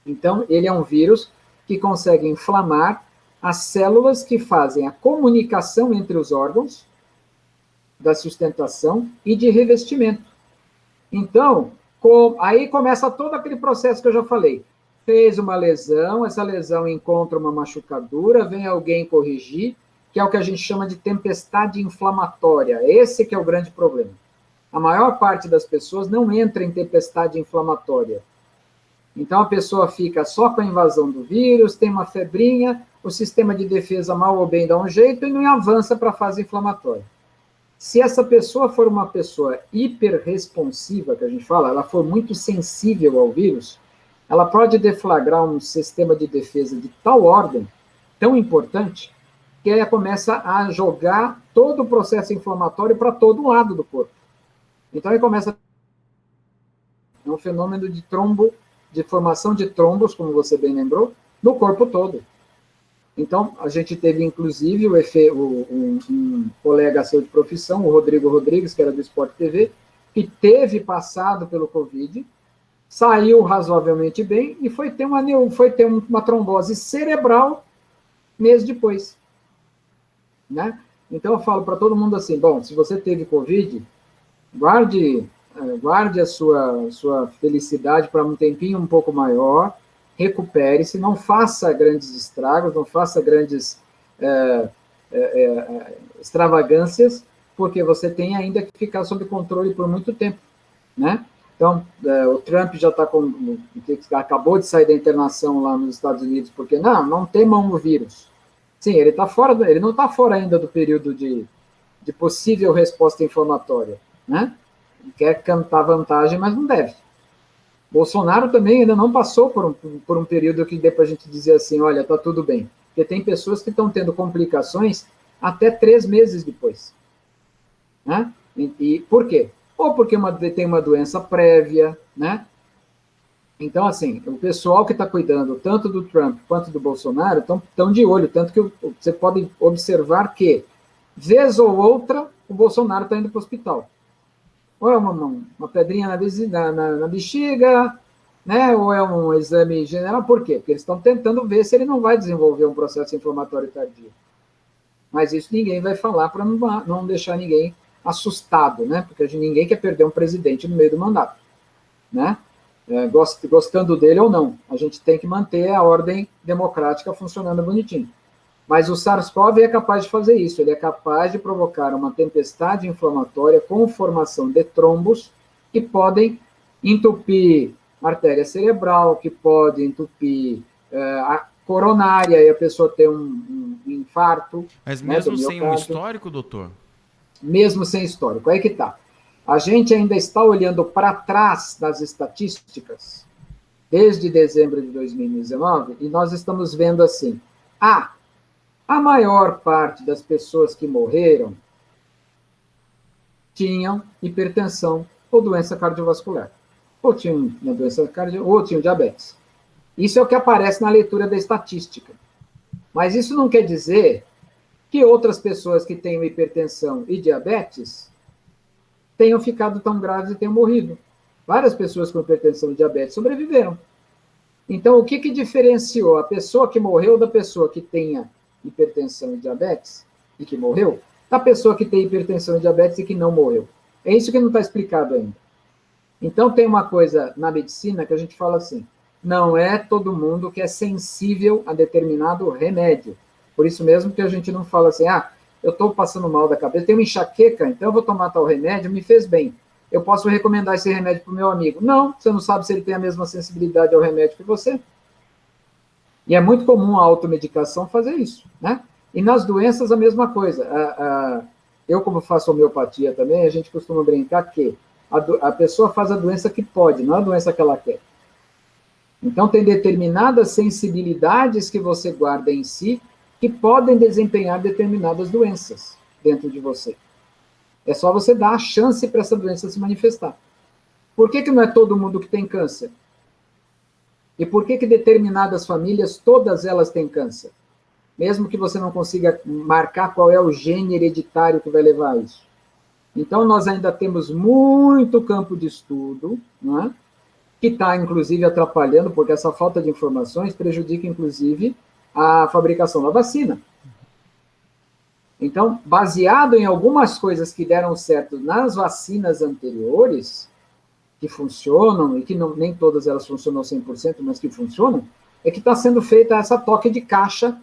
Então, ele é um vírus que consegue inflamar as células que fazem a comunicação entre os órgãos, da sustentação e de revestimento. Então, aí começa todo aquele processo que eu já falei. Fez uma lesão, essa lesão encontra uma machucadura, vem alguém corrigir, que é o que a gente chama de tempestade inflamatória. Esse que é o grande problema. A maior parte das pessoas não entra em tempestade inflamatória. Então, a pessoa fica só com a invasão do vírus, tem uma febrinha, o sistema de defesa mal ou bem dá um jeito e não avança para a fase inflamatória. Se essa pessoa for uma pessoa hiperresponsiva, que a gente fala, ela for muito sensível ao vírus, ela pode deflagrar um sistema de defesa de tal ordem, tão importante, que ela começa a jogar todo o processo inflamatório para todo lado do corpo. Então, aí começa um fenômeno de formação de trombos, como você bem lembrou, no corpo todo. Então, a gente teve, inclusive, um colega seu de profissão, o Rodrigo Rodrigues, que era do Sport TV, que teve passado pelo Covid, saiu razoavelmente bem e foi ter uma trombose cerebral mês depois. Né? Então, eu falo para todo mundo assim, bom, se você teve Covid, guarde a sua felicidade para um tempinho um pouco maior, recupere-se, não faça grandes estragos, não faça grandes extravagâncias, porque você tem ainda que ficar sob controle por muito tempo, né? Então, o Trump já está acabou de sair da internação lá nos Estados Unidos, porque não temam o vírus. Sim, ele está fora, ele não está fora ainda do período de possível resposta inflamatória, né? Quer cantar vantagem, mas não deve. Bolsonaro também ainda não passou por um período que dê para a gente dizer assim, olha, está tudo bem. Porque tem pessoas que estão tendo complicações até 3 meses depois. Né? E por quê? Ou porque tem uma doença prévia, né? Então, assim, o pessoal que está cuidando tanto do Trump quanto do Bolsonaro estão de olho, tanto que você pode observar que, vez ou outra, o Bolsonaro está indo para o hospital. Ou é uma pedrinha na bexiga, né? Ou é um exame general. Por quê? Porque eles estão tentando ver se ele não vai desenvolver um processo inflamatório tardio. Mas isso ninguém vai falar para não deixar ninguém assustado, né? Porque ninguém quer perder um presidente no meio do mandato, né? Gostando dele ou não, a gente tem que manter a ordem democrática funcionando bonitinho. Mas o SARS-CoV é capaz de fazer isso, ele é capaz de provocar uma tempestade inflamatória com formação de trombos que podem entupir a artéria cerebral, que pode entupir a coronária e a pessoa ter um infarto. Mas mesmo sem um histórico, doutor? Mesmo sem histórico, aí que está. A gente ainda está olhando para trás das estatísticas, desde dezembro de 2019, e nós estamos vendo assim, a maior parte das pessoas que morreram tinham hipertensão ou doença cardiovascular, ou tinham uma doença cardíaca, ou tinham diabetes. Isso é o que aparece na leitura da estatística. Mas isso não quer dizer que outras pessoas que tenham hipertensão e diabetes tenham ficado tão graves e tenham morrido. Várias pessoas com hipertensão e diabetes sobreviveram. Então, o que diferenciou a pessoa que morreu da pessoa que tenha hipertensão e diabetes e que morreu, da pessoa que tem hipertensão e diabetes e que não morreu? É isso que não está explicado ainda. Então, tem uma coisa na medicina que a gente fala assim, não é todo mundo que é sensível a determinado remédio. Por isso mesmo que a gente não fala assim, eu estou passando mal da cabeça, tenho uma enxaqueca, então eu vou tomar tal remédio, me fez bem. Eu posso recomendar esse remédio para o meu amigo. Não, você não sabe se ele tem a mesma sensibilidade ao remédio que você. E é muito comum a automedicação fazer isso, né? E nas doenças a mesma coisa. Eu, como faço homeopatia também, a gente costuma brincar que a pessoa faz a doença que pode, não a doença que ela quer. Então, tem determinadas sensibilidades que você guarda em si que podem desempenhar determinadas doenças dentro de você. É só você dar a chance para essa doença se manifestar. Por que não é todo mundo que tem câncer? E por que determinadas famílias, todas elas têm câncer? Mesmo que você não consiga marcar qual é o gene hereditário que vai levar a isso. Então, nós ainda temos muito campo de estudo, não é? Que está, inclusive, atrapalhando, porque essa falta de informações prejudica, inclusive, a fabricação da vacina. Então, baseado em algumas coisas que deram certo nas vacinas anteriores, que funcionam, e que nem todas elas funcionam 100%, mas que funcionam, é que está sendo feita essa toque de caixa,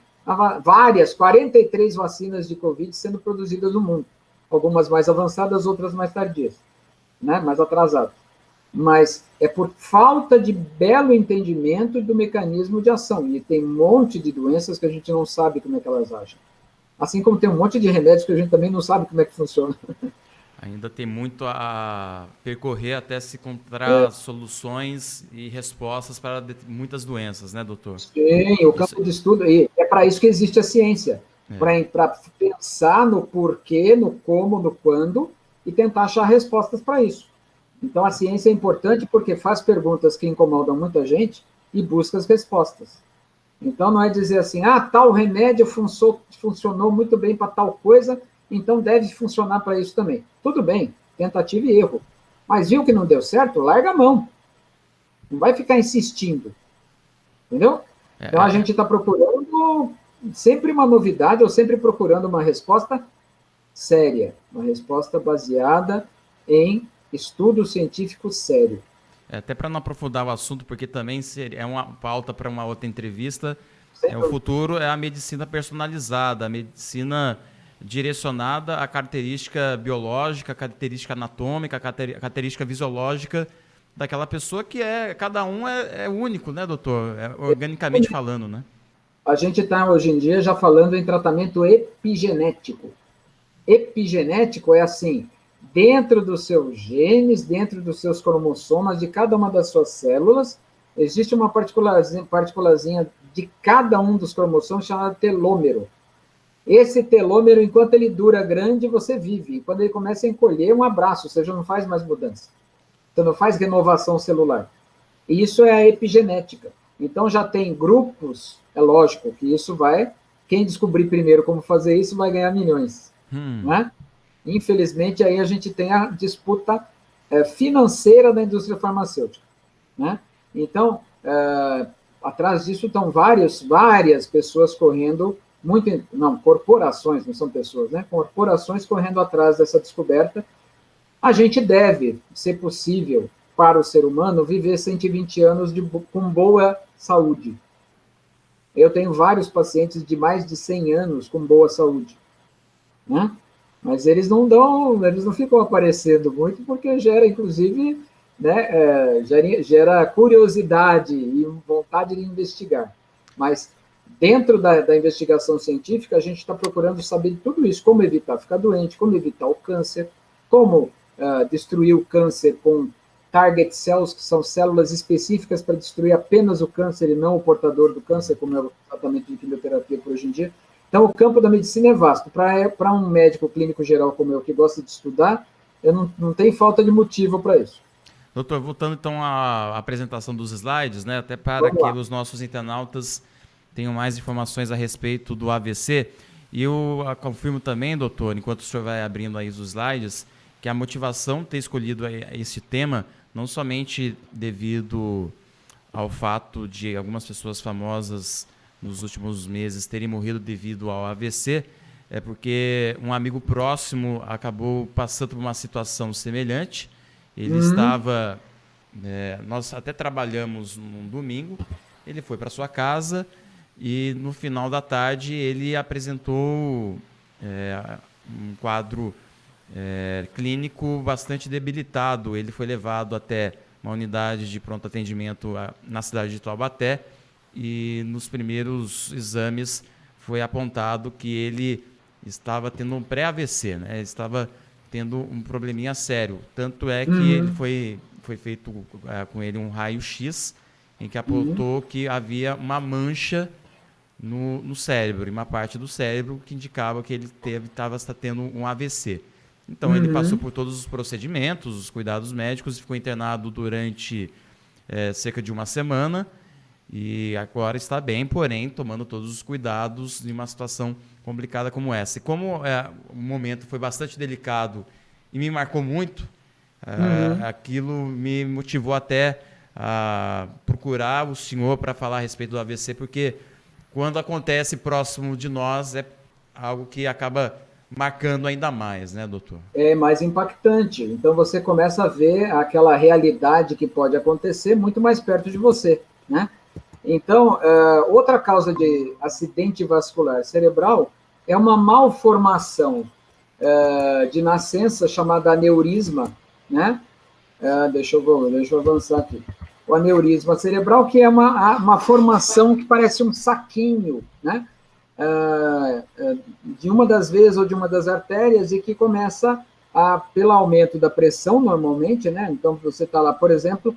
várias, 43 vacinas de Covid sendo produzidas no mundo. Algumas mais avançadas, outras mais tardias, né? Mais atrasadas. Mas é por falta de belo entendimento do mecanismo de ação. E tem um monte de doenças que a gente não sabe como é que elas agem. Assim como tem um monte de remédios que a gente também não sabe como é que funciona. Ainda tem muito a percorrer até se encontrar soluções e respostas para muitas doenças, né, doutor? Sim, o campo de estudo, e é para isso que existe a ciência. Para pensar no porquê, no como, no quando, e tentar achar respostas para isso. Então, a ciência é importante porque faz perguntas que incomodam muita gente e busca as respostas. Então, não é dizer assim, tal remédio funcionou muito bem para tal coisa, então deve funcionar para isso também. Tudo bem, tentativa e erro. Mas viu que não deu certo? Larga a mão. Não vai ficar insistindo. Entendeu? Então, a gente está procurando sempre uma novidade, ou sempre procurando uma resposta séria, uma resposta baseada em estudo científico sério. Até para não aprofundar o assunto, porque também é uma pauta para uma outra entrevista, O futuro é a medicina personalizada, a medicina direcionada à característica biológica, à característica anatômica, à característica fisiológica daquela pessoa que cada um é único, né, doutor? Organicamente falando, né? A gente está, hoje em dia, já falando em tratamento epigenético. Epigenético é assim, dentro dos seus genes, dentro dos seus cromossomas, de cada uma das suas células, existe uma partículazinha de cada um dos cromossomos chamada telômero. Esse telômero, enquanto ele dura grande, você vive. E quando ele começa a encolher, um abraço, ou seja, não faz mais mudança. Você não faz renovação celular. E isso é a epigenética. Então, já tem grupos, é lógico que isso vai... Quem descobrir primeiro como fazer isso vai ganhar milhões. Né? Infelizmente, aí a gente tem a disputa financeira da indústria farmacêutica. Né? Então, atrás disso estão várias pessoas correndo, corporações, não são pessoas, né? Corporações correndo atrás dessa descoberta. A gente deve, se possível, para o ser humano, viver 120 anos com boa saúde. Eu tenho vários pacientes de mais de 100 anos com boa saúde, né? Mas eles não ficam aparecendo muito, porque gera, inclusive, né, gera curiosidade e vontade de investigar. Mas dentro da investigação científica, a gente está procurando saber tudo isso, como evitar ficar doente, como evitar o câncer, como destruir o câncer com target cells, que são células específicas para destruir apenas o câncer e não o portador do câncer, como é o tratamento de quimioterapia por hoje em dia. Então, o campo da medicina é vasto. Para um médico clínico geral como eu, que gosta de estudar, eu não tenho falta de motivo para isso. Doutor, voltando então à apresentação dos slides, né, até para que os nossos internautas tenham mais informações a respeito do AVC. E eu confirmo também, doutor, enquanto o senhor vai abrindo aí os slides, que a motivação de ter escolhido esse tema, não somente devido ao fato de algumas pessoas famosas nos últimos meses terem morrido devido ao AVC, é porque um amigo próximo acabou passando por uma situação semelhante. Ele estava... nós até trabalhamos num domingo, ele foi para sua casa e no final da tarde ele apresentou um quadro clínico bastante debilitado. Ele foi levado até uma unidade de pronto atendimento na cidade de Taubaté e nos primeiros exames foi apontado que ele estava tendo um pré-AVC, né? Ele estava tendo um probleminha sério. Tanto é que ele foi feito com ele um raio-x em que apontou que havia uma mancha no cérebro, em uma parte do cérebro que indicava que ele estava tendo um AVC. Então, ele passou por todos os procedimentos, os cuidados médicos, e ficou internado durante cerca de uma semana e agora está bem, porém, tomando todos os cuidados em uma situação complicada como essa. E como o momento foi bastante delicado e me marcou muito, aquilo me motivou até a procurar o senhor para falar a respeito do AVC, porque quando acontece próximo de nós é algo que acaba marcando ainda mais, né, doutor? É mais impactante. Então você começa a ver aquela realidade que pode acontecer muito mais perto de você, né? Então, outra causa de acidente vascular cerebral é uma malformação de nascença chamada aneurisma, né? Deixa eu avançar aqui. O aneurisma cerebral, que é uma formação que parece um saquinho, né? De uma das veias ou de uma das artérias e que começa pelo aumento da pressão, normalmente, né? Então, você está lá, por exemplo,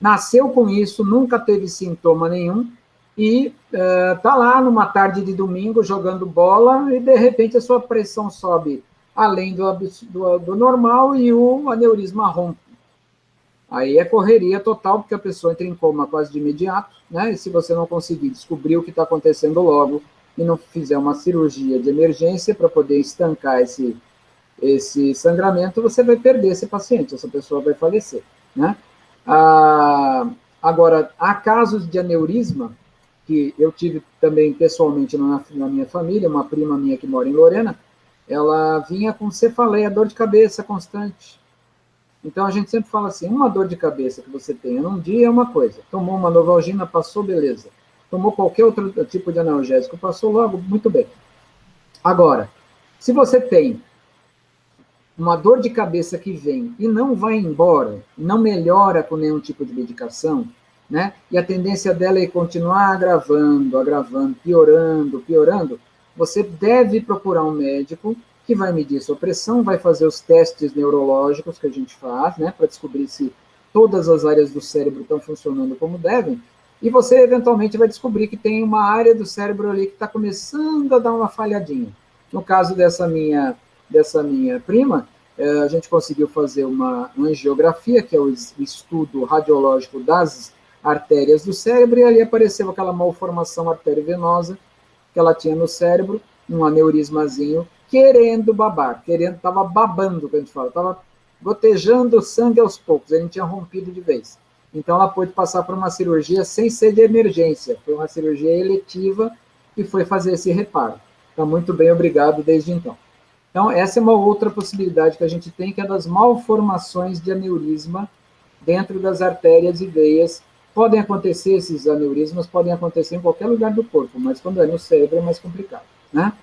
nasceu com isso, nunca teve sintoma nenhum e está lá numa tarde de domingo jogando bola e, de repente, a sua pressão sobe além do normal e o aneurisma rompe. Aí é correria total, porque a pessoa entra em coma quase de imediato, né? E se você não conseguir descobrir o que está acontecendo logo e não fizer uma cirurgia de emergência para poder estancar esse sangramento, você vai perder esse paciente, essa pessoa vai falecer, né? Agora, há casos de aneurisma, que eu tive também pessoalmente na minha família, uma prima minha que mora em Lorena, ela vinha com cefaleia, dor de cabeça constante. Então, a gente sempre fala assim, uma dor de cabeça que você tenha num dia é uma coisa, tomou uma Novalgina, passou, beleza. tomou qualquer outro tipo de analgésico, passou logo, muito bem. Agora, se você tem uma dor de cabeça que vem e não vai embora, não melhora com nenhum tipo de medicação, né? E a tendência dela é continuar agravando, agravando, piorando, piorando, você deve procurar um médico que vai medir sua pressão, vai fazer os testes neurológicos que a gente faz, né, para descobrir se todas as áreas do cérebro estão funcionando como devem, e você eventualmente vai descobrir que tem uma área do cérebro ali que está começando a dar uma falhadinha. No caso dessa minha prima, a gente conseguiu fazer uma angiografia, que é o estudo radiológico das artérias do cérebro, e ali apareceu aquela malformação arteriovenosa que ela tinha no cérebro, um aneurismazinho, querendo babar, estava babando, que a gente fala, estava gotejando sangue aos poucos, ele tinha rompido de vez. Então ela pôde passar por uma cirurgia sem ser de emergência, foi uma cirurgia eletiva e foi fazer esse reparo. Então, muito bem, obrigado desde então. Então, essa é uma outra possibilidade que a gente tem, que é das malformações de aneurisma dentro das artérias e veias. Podem acontecer, esses aneurismas podem acontecer em qualquer lugar do corpo, mas quando é no cérebro é mais complicado, né?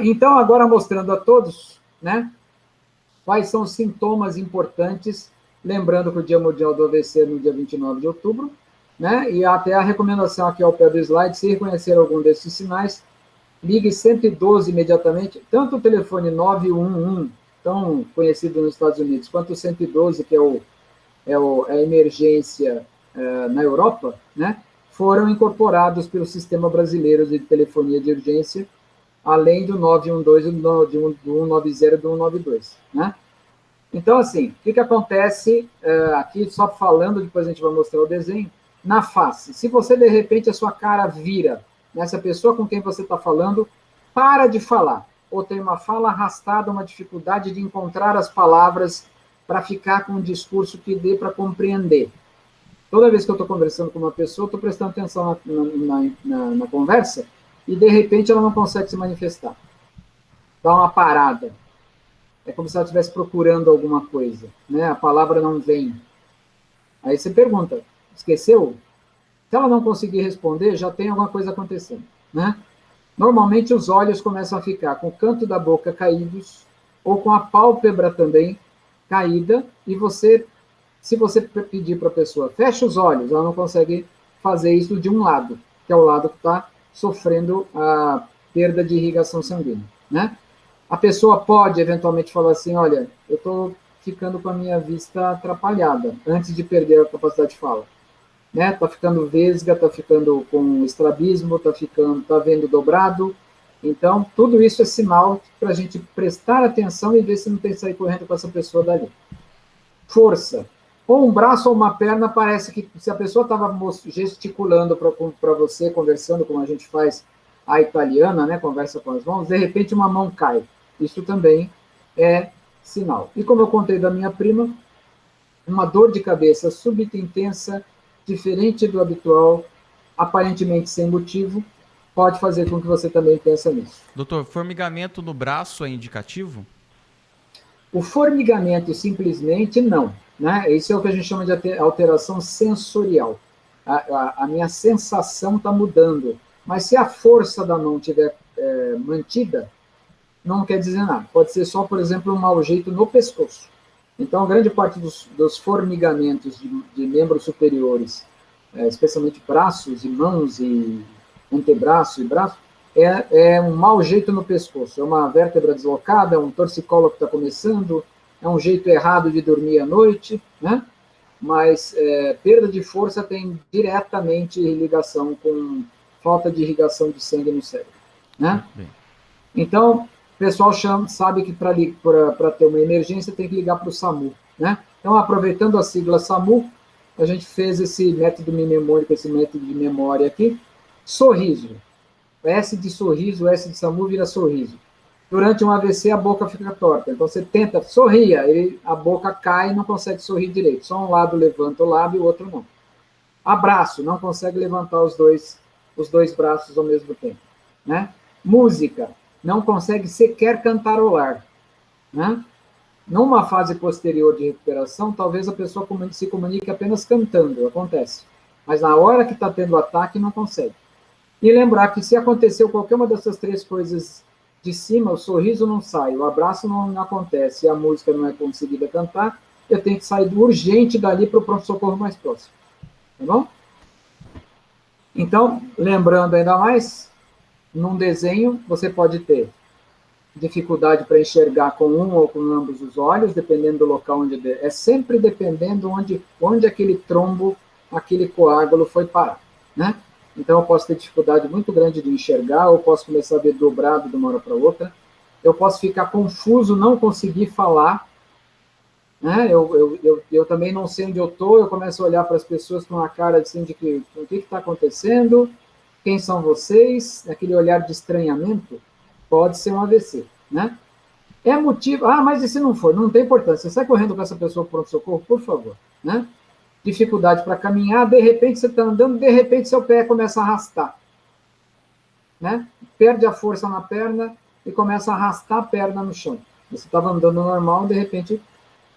Então, agora mostrando a todos, né, quais são os sintomas importantes, lembrando que o Dia Mundial do AVC é no dia 29 de outubro, né, e até a recomendação aqui ao pé do slide, se reconhecer algum desses sinais, ligue 112 imediatamente, tanto o telefone 911, tão conhecido nos Estados Unidos, quanto o 112, que é a emergência na Europa, né, foram incorporados pelo Sistema Brasileiro de Telefonia de Urgência, além do 912, do 190 e do 192, né? Então, assim, o que acontece aqui, só falando, depois a gente vai mostrar o desenho, na face. Se você, de repente, a sua cara vira, né, essa pessoa com quem você está falando para de falar, ou tem uma fala arrastada, uma dificuldade de encontrar as palavras para ficar com um discurso que dê para compreender. Toda vez que eu estou conversando com uma pessoa, estou prestando atenção na conversa, e, de repente, ela não consegue se manifestar. Dá uma parada. É como se ela estivesse procurando alguma coisa, né? A palavra não vem. Aí você pergunta, esqueceu? Se ela não conseguir responder, já tem alguma coisa acontecendo, né? Normalmente, os olhos começam a ficar com o canto da boca caídos, ou com a pálpebra também caída, e se você pedir para a pessoa, fecha os olhos, ela não consegue fazer isso de um lado, que é o lado que está sofrendo a perda de irrigação sanguínea, né? A pessoa pode, eventualmente, falar assim, olha, eu estou ficando com a minha vista atrapalhada, antes de perder a capacidade de fala. Né? Tá ficando vesga, tá ficando com estrabismo, tá vendo dobrado. Então, tudo isso é sinal para a gente prestar atenção e ver se não tem que sair correndo com essa pessoa dali. Força. Ou um braço ou uma perna, parece que se a pessoa estava gesticulando para você, conversando como a gente faz a italiana, né, conversa com as mãos, de repente uma mão cai. Isso também é sinal. E como eu contei da minha prima, uma dor de cabeça súbita, intensa, diferente do habitual, aparentemente sem motivo, pode fazer com que você também pense nisso. Doutor, formigamento no braço é indicativo? O formigamento simplesmente não, né? Isso é o que a gente chama de alteração sensorial. A minha sensação está mudando, mas se a força da mão estiver mantida, não quer dizer nada. Pode ser só, por exemplo, um mau jeito no pescoço. Então, grande parte dos formigamentos de membros superiores, especialmente braços e mãos e antebraço e braço, é um mau jeito no pescoço. É uma vértebra deslocada, é um torcicolo que está começando, é um jeito errado de dormir à noite, né? Mas perda de força tem diretamente ligação com falta de irrigação de sangue no cérebro, né? Então, o pessoal sabe que para ter uma emergência tem que ligar para o SAMU, né? Então, aproveitando a sigla SAMU, a gente fez esse método mnemônico, esse método de memória aqui. Sorriso. S de sorriso, S de SAMU vira sorriso. Durante um AVC, a boca fica torta. Então, você tenta, sorria, a boca cai e não consegue sorrir direito. Só um lado levanta o lábio e o outro não. Abraço, não consegue levantar os dois braços ao mesmo tempo, né? Música, não consegue sequer cantarolar, né? Numa fase posterior de recuperação, talvez a pessoa se comunique apenas cantando, acontece. mas na hora que está tendo ataque, não consegue. E lembrar que se aconteceu qualquer uma dessas 3 coisas de cima, o sorriso não sai, o abraço não acontece, e a música não é conseguida cantar, eu tenho que sair urgente dali para o pronto-socorro mais próximo. Tá bom? Então, lembrando ainda mais, num desenho, você pode ter dificuldade para enxergar com um ou com ambos os olhos, dependendo do local onde... É sempre dependendo onde aquele trombo, aquele coágulo foi parar, né? Então, eu posso ter dificuldade muito grande de enxergar, eu posso começar a ver dobrado de uma hora para outra, eu posso ficar confuso, não conseguir falar, né? Eu também não sei onde eu estou, eu começo a olhar para as pessoas com uma cara assim de que o que está acontecendo, quem são vocês, aquele olhar de estranhamento, pode ser um AVC, né? É motivo... mas e se não for? Não tem importância. Você sai correndo com essa pessoa para o pronto-socorro, por favor, né? Dificuldade para caminhar, de repente você está andando, de repente seu pé começa a arrastar, né? Perde a força na perna e começa a arrastar a perna no chão. Você estava andando normal, de repente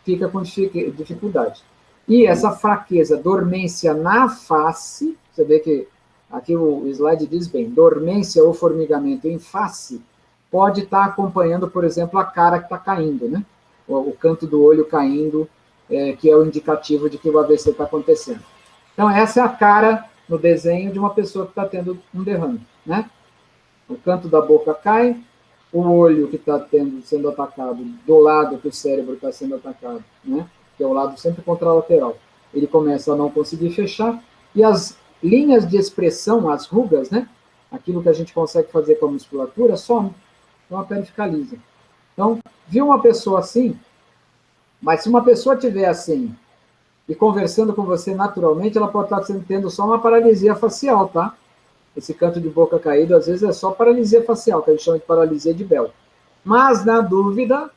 fica com dificuldade. E essa fraqueza, dormência na face, você vê que aqui o slide diz bem, dormência ou formigamento em face, pode estar acompanhando, por exemplo, a cara que está caindo, né? O canto do olho caindo, que é o indicativo de que o AVC está acontecendo. Então, essa é a cara no desenho de uma pessoa que está tendo um derrame, né? O canto da boca cai, o olho que está sendo atacado do lado que o cérebro está sendo atacado, né? Que é o lado sempre contralateral. Ele começa a não conseguir fechar, e as linhas de expressão, as rugas, né? Aquilo que a gente consegue fazer com a musculatura, some. Então, a pele fica lisa. Então, viu uma pessoa assim, mas se uma pessoa estiver assim, e conversando com você naturalmente, ela pode estar tendo só uma paralisia facial, tá? Esse canto de boca caído, às vezes, é só paralisia facial, que a gente chama de paralisia de Bell. Mas, na dúvida,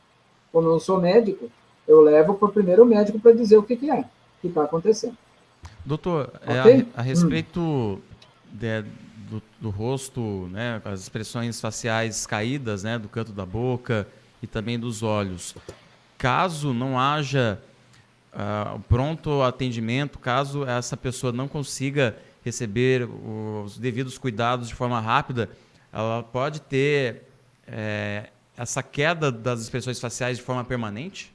como eu não sou médico, eu levo para o primeiro médico para dizer o que está acontecendo. Doutor, okay? a respeito do rosto, né, as expressões faciais caídas, né, do canto da boca e também dos olhos, caso não haja pronto atendimento, caso essa pessoa não consiga receber os devidos cuidados de forma rápida, ela pode ter essa queda das expressões faciais de forma permanente?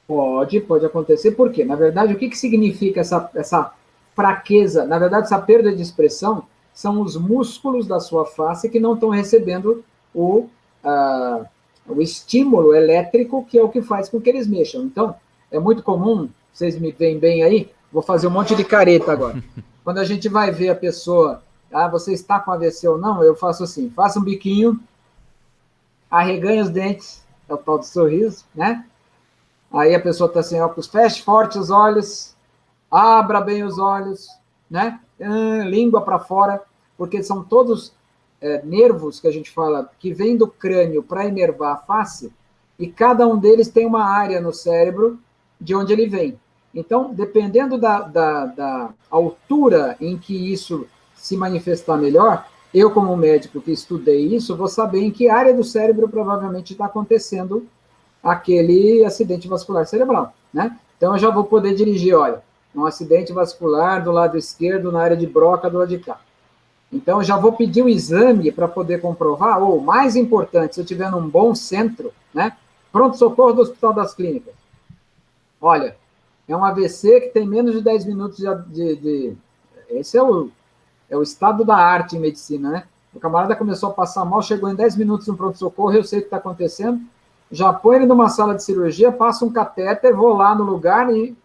Pode acontecer. Por quê? Na verdade, o que significa essa fraqueza? Na verdade, essa perda de expressão são os músculos da sua face que não estão recebendo o estímulo elétrico, que é o que faz com que eles mexam. Então, é muito comum, vocês me veem bem aí, vou fazer um monte de careta agora. Quando a gente vai ver a pessoa, você está com AVC ou não, eu faço assim, faça um biquinho, arreganha os dentes, é o tal do sorriso, né? Aí a pessoa está sem óculos, feche forte os olhos, abra bem os olhos, né? Língua para fora, porque são todos nervos que a gente fala, que vêm do crânio para inervar a face, e cada um deles tem uma área no cérebro de onde ele vem. Então, dependendo da altura em que isso se manifestar melhor, eu, como médico que estudei isso, vou saber em que área do cérebro provavelmente está acontecendo aquele acidente vascular cerebral, né? Então, eu já vou poder dirigir, olha, um acidente vascular do lado esquerdo, na área de Broca, do lado de cá. Então, eu já vou pedir o exame para poder comprovar, ou, mais importante, se eu estiver num bom centro, né? Pronto-socorro do Hospital das Clínicas. Olha, é um AVC que tem menos de 10 minutos de... Esse é o estado da arte em medicina, né? O camarada começou a passar mal, chegou em 10 minutos no pronto-socorro, eu sei o que está acontecendo, já põe ele numa sala de cirurgia, passa um catéter, vou lá no lugar e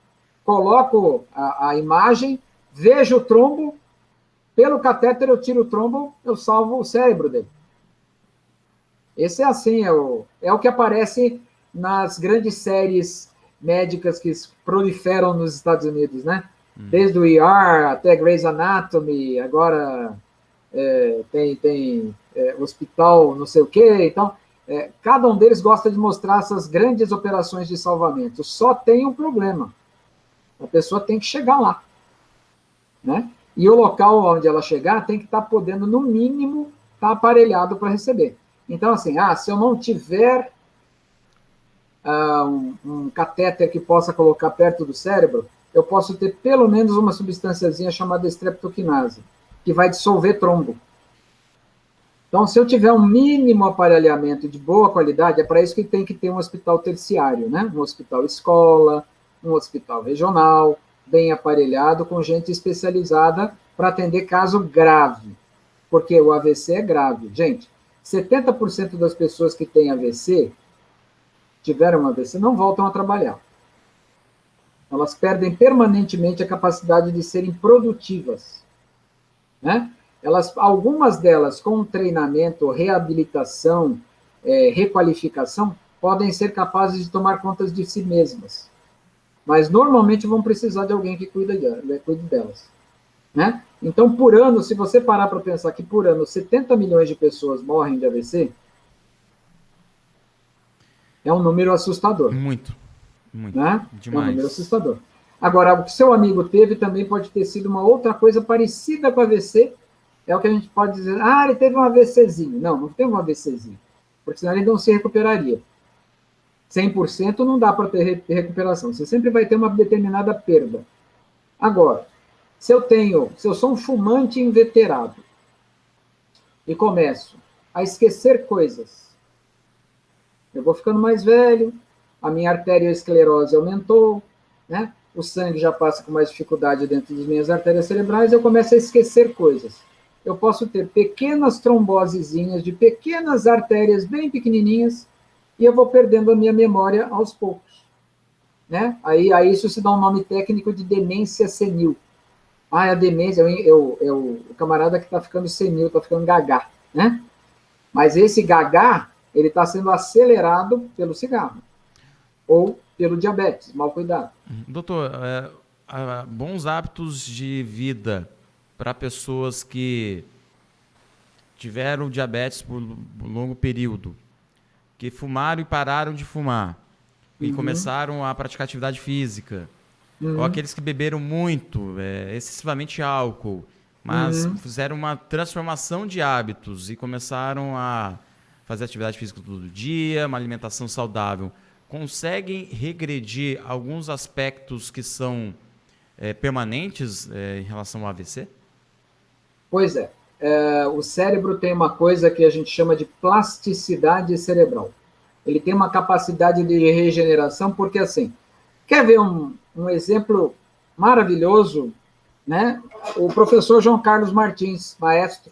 coloco a imagem, vejo o trombo, pelo catéter eu tiro o trombo, eu salvo o cérebro dele. Esse é assim, é o que aparece nas grandes séries médicas que proliferam nos Estados Unidos, né? Desde o ER até Grey's Anatomy, agora tem hospital não sei o quê, então, cada um deles gosta de mostrar essas grandes operações de salvamento. Só tem um problema, a pessoa tem que chegar lá, né? E o local onde ela chegar tem que estar podendo, no mínimo, estar aparelhado para receber. Então, assim, se eu não tiver um catéter que possa colocar perto do cérebro, eu posso ter pelo menos uma substânciazinha chamada streptokinase, que vai dissolver trombo. Então, se eu tiver um mínimo aparelhamento de boa qualidade, é para isso que tem que ter um hospital terciário, né? Um hospital escola, um hospital regional, bem aparelhado, com gente especializada para atender caso grave. Porque o AVC é grave. Gente, 70% das pessoas que têm AVC, tiveram AVC, não voltam a trabalhar. Elas perdem permanentemente a capacidade de serem produtivas, né? Algumas delas, com treinamento, reabilitação, requalificação, podem ser capazes de tomar conta de si mesmas. Mas, normalmente, vão precisar de alguém que cuide delas, né? Então, por ano, se você parar para pensar que, por ano, 70 milhões de pessoas morrem de AVC, é um número assustador. Muito, né? demais. É um número assustador. Agora, o que seu amigo teve também pode ter sido uma outra coisa parecida com AVC, é o que a gente pode dizer, ele teve um AVCzinho. Não, não teve um AVCzinho, porque senão ele não se recuperaria. 100% não dá para ter recuperação, você sempre vai ter uma determinada perda. Agora, se eu sou um fumante inveterado e começo a esquecer coisas, eu vou ficando mais velho, a minha arteriosclerose aumentou, né? O sangue já passa com mais dificuldade dentro das minhas artérias cerebrais, eu começo a esquecer coisas. Eu posso ter pequenas trombosezinhas de pequenas artérias bem pequenininhas e eu vou perdendo a minha memória aos poucos, né? Aí isso se dá um nome técnico de demência senil. A demência é o camarada que está ficando senil, está ficando gagá, né? Mas esse gagá, ele está sendo acelerado pelo cigarro ou pelo diabetes, mal cuidado. Doutor, bons hábitos de vida para pessoas que tiveram diabetes por longo período, que fumaram e pararam de fumar, e começaram a praticar atividade física, ou aqueles que beberam muito, excessivamente álcool, mas fizeram uma transformação de hábitos e começaram a fazer atividade física todo dia, uma alimentação saudável, conseguem regredir alguns aspectos que são permanentes em relação ao AVC? Pois é. O cérebro tem uma coisa que a gente chama de plasticidade cerebral. Ele tem uma capacidade de regeneração, porque assim, quer ver um exemplo maravilhoso, né? O professor João Carlos Martins, maestro,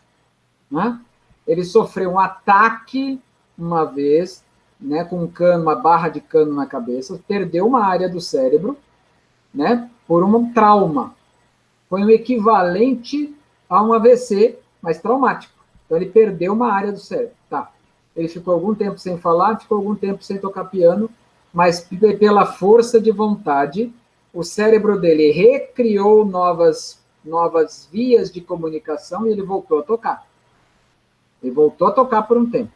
né? Ele sofreu um ataque uma vez, né, com uma barra de cano na cabeça, perdeu uma área do cérebro, né, por um trauma. Foi um equivalente a um AVC, mas traumático. Então, ele perdeu uma área do cérebro. Tá. Ele ficou algum tempo sem falar, ficou algum tempo sem tocar piano, mas pela força de vontade, o cérebro dele recriou novas vias de comunicação e ele voltou a tocar. Ele voltou a tocar por um tempo.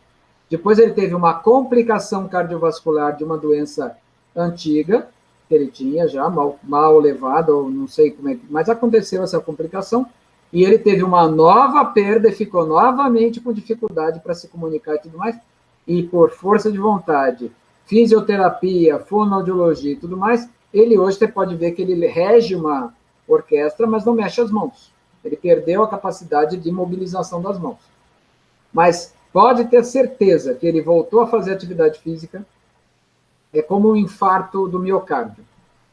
Depois ele teve uma complicação cardiovascular de uma doença antiga, que ele tinha já, mal levada, ou não sei como é que... Mas aconteceu essa complicação, e ele teve uma nova perda e ficou novamente com dificuldade para se comunicar e tudo mais, e por força de vontade, fisioterapia, fonoaudiologia e tudo mais, ele hoje você pode ver que ele rege uma orquestra, mas não mexe as mãos. Ele perdeu a capacidade de mobilização das mãos. Mas pode ter certeza que ele voltou a fazer atividade física, é como um infarto do miocárdio.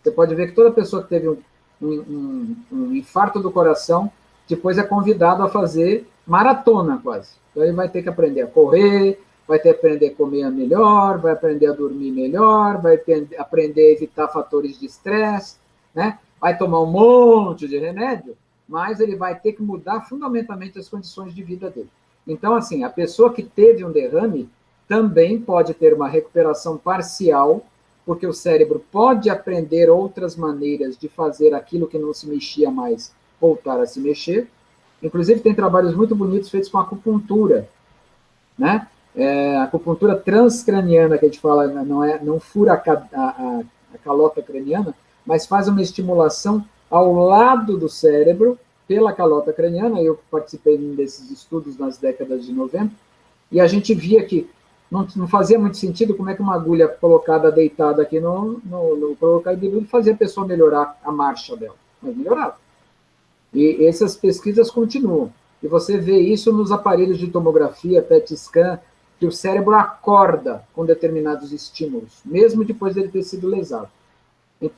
Você pode ver que toda pessoa que teve um infarto do coração, depois é convidado a fazer maratona quase. Então ele vai ter que aprender a correr, vai ter que aprender a comer melhor, vai aprender a dormir melhor, vai aprender a evitar fatores de estresse, né? Vai tomar um monte de remédio, mas ele vai ter que mudar fundamentalmente as condições de vida dele. Então, assim, a pessoa que teve um derrame também pode ter uma recuperação parcial, porque o cérebro pode aprender outras maneiras de fazer aquilo que não se mexia mais, voltar a se mexer. Inclusive, tem trabalhos muito bonitos feitos com acupuntura, né? Acupuntura transcraniana, que a gente fala, não fura a calota craniana, mas faz uma estimulação ao lado do cérebro, pela calota craniana. Eu participei desses estudos nas décadas de 90, e a gente via que não fazia muito sentido como é que uma agulha colocada deitada aqui no colocar de fazia a pessoa melhorar a marcha dela. Mas melhorava. E essas pesquisas continuam. E você vê isso nos aparelhos de tomografia, PET scan, que o cérebro acorda com determinados estímulos, mesmo depois dele ter sido lesado.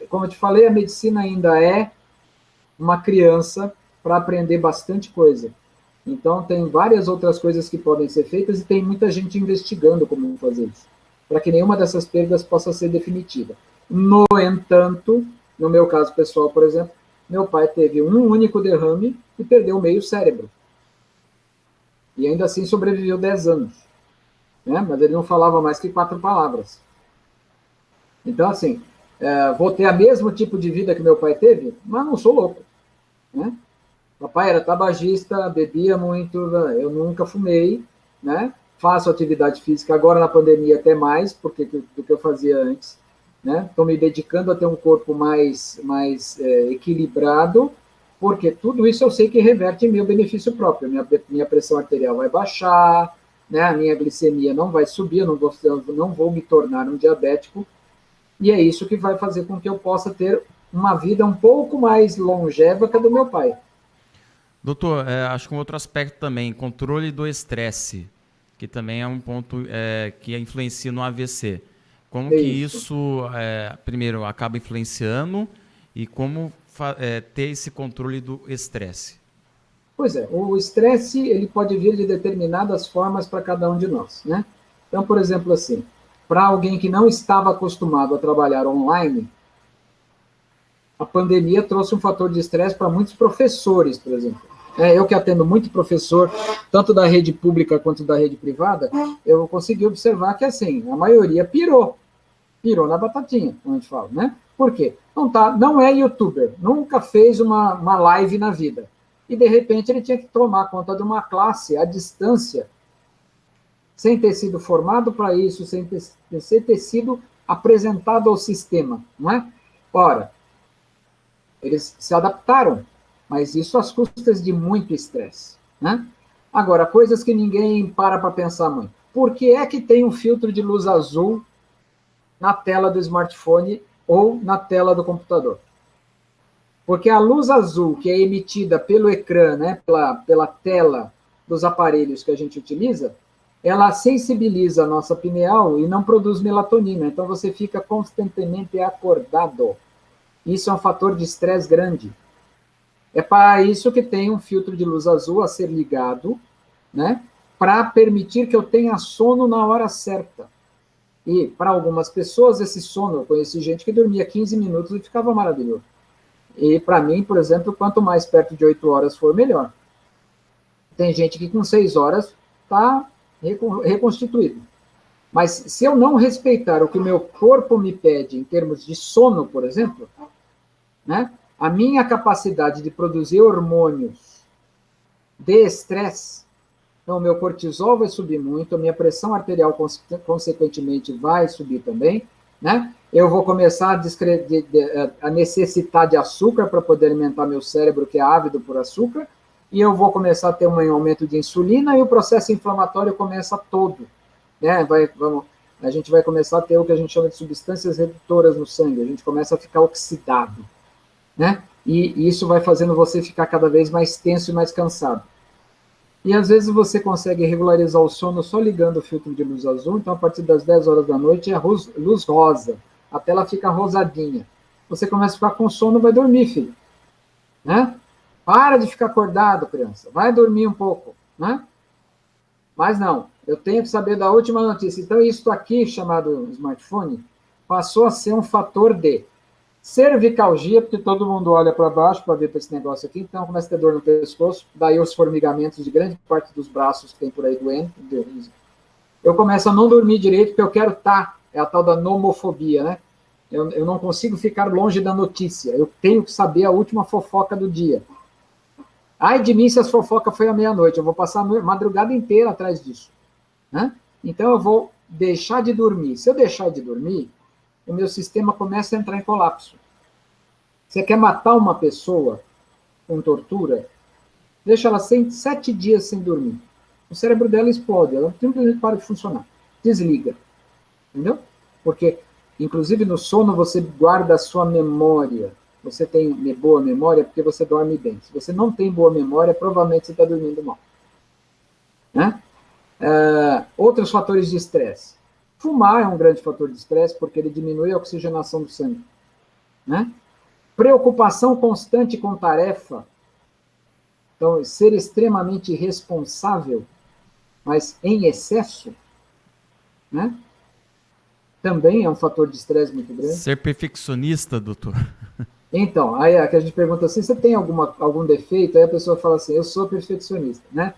Como eu te falei, a medicina ainda é uma criança para aprender bastante coisa. Então, tem várias outras coisas que podem ser feitas e tem muita gente investigando como fazer isso, para que nenhuma dessas perdas possa ser definitiva. No entanto, no meu caso pessoal, por exemplo, meu pai teve um único derrame e perdeu meio cérebro. E ainda assim sobreviveu 10 anos. Né? Mas ele não falava mais que 4 palavras. Então, assim, vou ter o mesmo tipo de vida que meu pai teve, mas não sou louco. Né? Papai era tabagista, bebia muito, eu nunca fumei, né? Faço atividade física agora na pandemia até mais do que eu fazia antes. Estou me dedicando a ter um corpo mais equilibrado, porque tudo isso eu sei que reverte em meu benefício próprio. Minha pressão arterial vai baixar, né? A minha glicemia não vai subir, eu não vou me tornar um diabético, e é isso que vai fazer com que eu possa ter uma vida um pouco mais longeva que a do meu pai. Doutor, acho que um outro aspecto também, controle do estresse, que também é um ponto que influencia no AVC. Como que isso, primeiro, acaba influenciando e como ter esse controle do estresse? Pois é, o estresse ele pode vir de determinadas formas para cada um de nós, né? Então, por exemplo, assim, para alguém que não estava acostumado a trabalhar online, a pandemia trouxe um fator de estresse para muitos professores, por exemplo. Eu que atendo muito professor, tanto da rede pública quanto da rede privada, eu consegui observar que, assim, a maioria pirou na batatinha, como a gente fala, né? Por quê? Não é youtuber, nunca fez uma live na vida. E, de repente, ele tinha que tomar conta de uma classe à distância, sem ter sido formado para isso, sem ter sido apresentado ao sistema, não é? Ora, eles se adaptaram, mas isso às custas de muito estresse, né? Agora, coisas que ninguém para pensar muito. Por que é que tem um filtro de luz azul na tela do smartphone ou na tela do computador? Porque a luz azul que é emitida pelo ecrã, né, pela tela dos aparelhos que a gente utiliza, ela sensibiliza a nossa pineal e não produz melatonina. Então, você fica constantemente acordado. Isso é um fator de estresse grande. É para isso que tem um filtro de luz azul a ser ligado, né, para permitir que eu tenha sono na hora certa. E, para algumas pessoas, esse sono, eu conheci gente que dormia 15 minutos e ficava maravilhoso. E, para mim, por exemplo, quanto mais perto de 8 horas for, melhor. Tem gente que com 6 horas está reconstituído. Mas, se eu não respeitar o que o meu corpo me pede em termos de sono, por exemplo, né, a minha capacidade de produzir hormônios de estresse, então o meu cortisol vai subir muito, a minha pressão arterial, consequentemente, vai subir também, né? Eu vou começar a necessitar de açúcar para poder alimentar meu cérebro, que é ávido por açúcar, e eu vou começar a ter um aumento de insulina e o processo inflamatório começa todo, né? A gente vai começar a ter o que a gente chama de substâncias redutoras no sangue, a gente começa a ficar oxidado, né? E isso vai fazendo você ficar cada vez mais tenso e mais cansado. E às vezes você consegue regularizar o sono só ligando o filtro de luz azul, então a partir das 10 horas da noite é luz rosa, a tela fica rosadinha. Você começa a ficar com sono, vai dormir, filho. Né? Para de ficar acordado, criança, vai dormir um pouco. Né? Mas não, eu tenho que saber da última notícia. Então isso aqui, chamado smartphone, passou a ser um fator de cervicalgia, porque todo mundo olha para baixo para ver para esse negócio aqui, então começa a ter dor no pescoço, daí os formigamentos de grande parte dos braços que tem por aí doendo. Eu começo a não dormir direito, porque eu quero estar, é a tal da nomofobia, né? Eu não consigo ficar longe da notícia, eu tenho que saber a última fofoca do dia. Ai de mim se as fofocas foi à meia-noite, eu vou passar a madrugada inteira atrás disso. Né? Então eu vou deixar de dormir. Se eu deixar de dormir, o meu sistema começa a entrar em colapso. Você quer matar uma pessoa com tortura? Deixa ela 7 dias sem dormir. O cérebro dela explode, ela simplesmente para de funcionar. desliga. Entendeu? Porque, inclusive, no sono você guarda a sua memória. Você tem boa memória porque você dorme bem. Se você não tem boa memória, provavelmente você está dormindo mal. Né? Outros fatores de estresse. Fumar é um grande fator de estresse porque ele diminui a oxigenação do sangue. Né? Preocupação constante com tarefa. Então, ser extremamente responsável, mas em excesso, né? Também é um fator de estresse muito grande. Ser perfeccionista, doutor. Então, aí a gente pergunta assim, você tem algum defeito? Aí a pessoa fala assim, eu sou perfeccionista, né?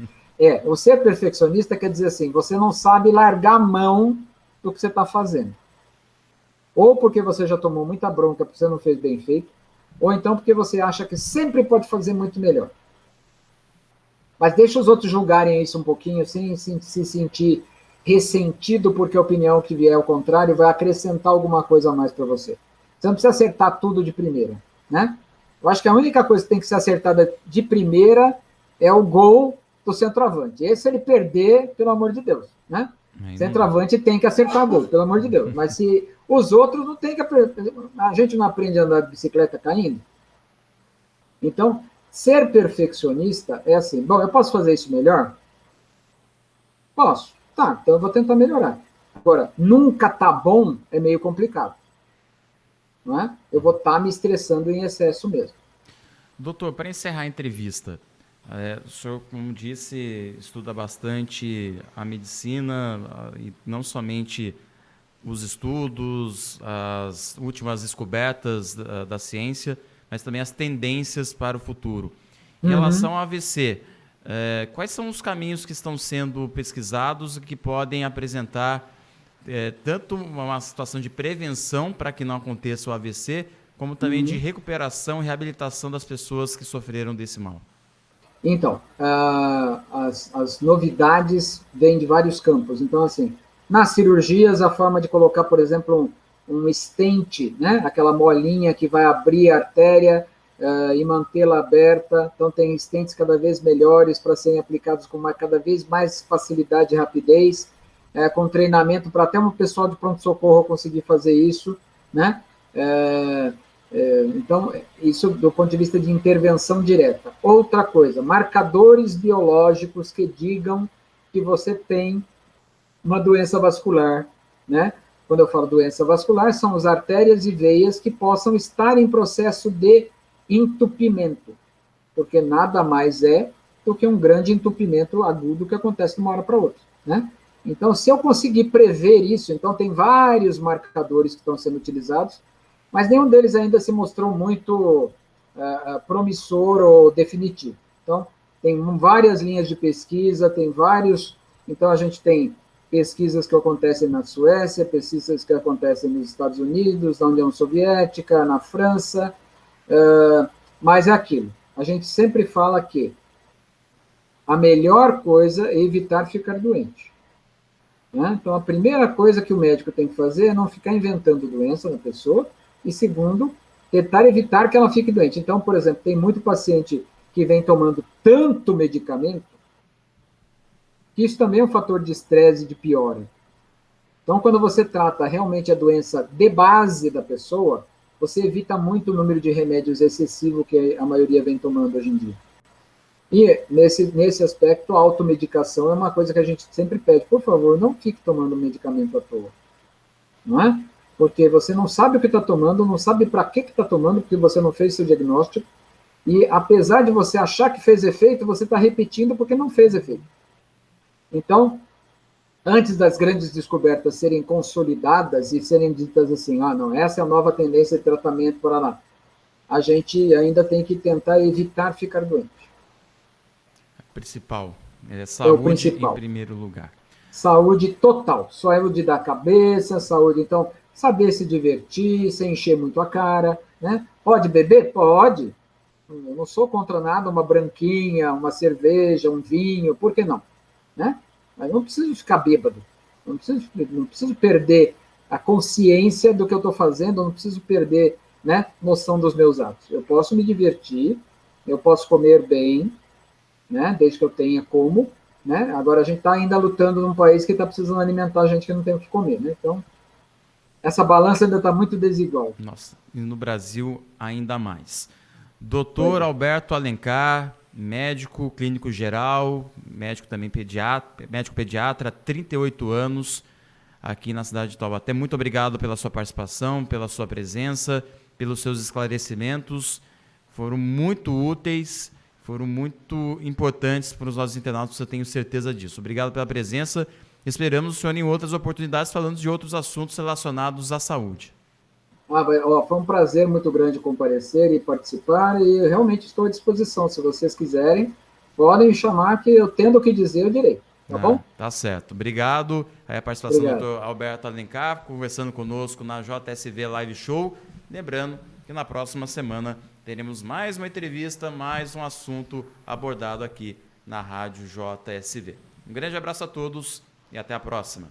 O ser perfeccionista quer dizer assim, você não sabe largar a mão do que você está fazendo. Ou porque você já tomou muita bronca porque você não fez bem feito, ou então porque você acha que sempre pode fazer muito melhor. Mas deixa os outros julgarem isso um pouquinho, sem se sentir ressentido porque a opinião que vier ao contrário vai acrescentar alguma coisa a mais para você. Você não precisa acertar tudo de primeira, né? Eu acho que a única coisa que tem que ser acertada de primeira é o gol do centroavante. Esse ele perder, pelo amor de Deus, né? Centroavante tem que acertar gol, pelo amor de Deus. Mas se os outros não tem que aprender, a gente não aprende a andar de bicicleta caindo. Então, ser perfeccionista é assim, bom, eu posso fazer isso melhor? Posso. Tá, então eu vou tentar melhorar. Agora, nunca tá bom é meio complicado. Não é? Eu vou estar me estressando em excesso mesmo. Doutor, para encerrar a entrevista, o senhor, como disse, estuda bastante a medicina, e não somente os estudos, as últimas descobertas da ciência, mas também as tendências para o futuro. Em relação ao AVC, quais são os caminhos que estão sendo pesquisados e que podem apresentar tanto uma situação de prevenção para que não aconteça o AVC, como também de recuperação e reabilitação das pessoas que sofreram desse mal? Então, as novidades vêm de vários campos. Então, assim, nas cirurgias, a forma de colocar, por exemplo, um stent, né? Aquela molinha que vai abrir a artéria e mantê-la aberta. Então, tem stents cada vez melhores para serem aplicados com cada vez mais facilidade e rapidez, com treinamento para até um pessoal de pronto-socorro conseguir fazer isso, né? Então, isso do ponto de vista de intervenção direta. Outra coisa, marcadores biológicos que digam que você tem uma doença vascular, né? Quando eu falo doença vascular, são as artérias e veias que possam estar em processo de entupimento, porque nada mais é do que um grande entupimento agudo que acontece de uma hora para outra, né? Então, se eu conseguir prever isso, então tem vários marcadores que estão sendo utilizados, mas nenhum deles ainda se mostrou muito promissor ou definitivo. Então, tem várias linhas de pesquisa, tem vários... Então, a gente tem pesquisas que acontecem na Suécia, pesquisas que acontecem nos Estados Unidos, na União Soviética, na França, mas é aquilo. A gente sempre fala que a melhor coisa é evitar ficar doente. Né? Então, a primeira coisa que o médico tem que fazer é não ficar inventando doença na pessoa, e segundo, tentar evitar que ela fique doente. Então, por exemplo, tem muito paciente que vem tomando tanto medicamento que isso também é um fator de estresse e de piora. Então, quando você trata realmente a doença de base da pessoa, você evita muito o número de remédios excessivo que a maioria vem tomando hoje em dia. E, nesse aspecto, a automedicação é uma coisa que a gente sempre pede. Por favor, não fique tomando medicamento à toa. Não é? Porque você não sabe o que está tomando, não sabe para que está tomando, porque você não fez seu diagnóstico. E, apesar de você achar que fez efeito, você está repetindo porque não fez efeito. Então, antes das grandes descobertas serem consolidadas e serem ditas assim, não, essa é a nova tendência de tratamento para lá, a gente ainda tem que tentar evitar ficar doente. Principal. Saúde principal. Em primeiro lugar. Saúde total. Saúde da cabeça, saúde, então, saber se divertir, sem encher muito a cara, né? Pode beber? Pode. Eu não sou contra nada, uma branquinha, uma cerveja, um vinho, por que não? Né? Mas não preciso ficar bêbado. Não preciso perder a consciência do que eu estou fazendo, não preciso perder, né, noção dos meus atos. Eu posso me divertir, eu posso comer bem, né, desde que eu tenha como, né? Agora a gente está ainda lutando num país que está precisando alimentar a gente que não tem o que comer, né? Então, essa balança ainda está muito desigual. Nossa, e no Brasil ainda mais. Doutor Alberto Alencar, médico clínico geral, médico também médico pediatra, 38 anos, aqui na cidade de Taubaté. Muito obrigado pela sua participação, pela sua presença, pelos seus esclarecimentos. Foram muito úteis, foram muito importantes para os nossos internautas, eu tenho certeza disso. Obrigado pela presença. Esperamos o senhor em outras oportunidades falando de outros assuntos relacionados à saúde. Foi um prazer muito grande comparecer e participar, e realmente estou à disposição. Se vocês quiserem, podem me chamar, que eu tendo o que dizer, eu direi. Tá bom? Tá certo. Obrigado. Aí a participação Obrigado. do Dr. Alberto Alencar, conversando conosco na JSV Live Show. Lembrando que na próxima semana teremos mais uma entrevista, mais um assunto abordado aqui na Rádio JSV. Um grande abraço a todos e até a próxima.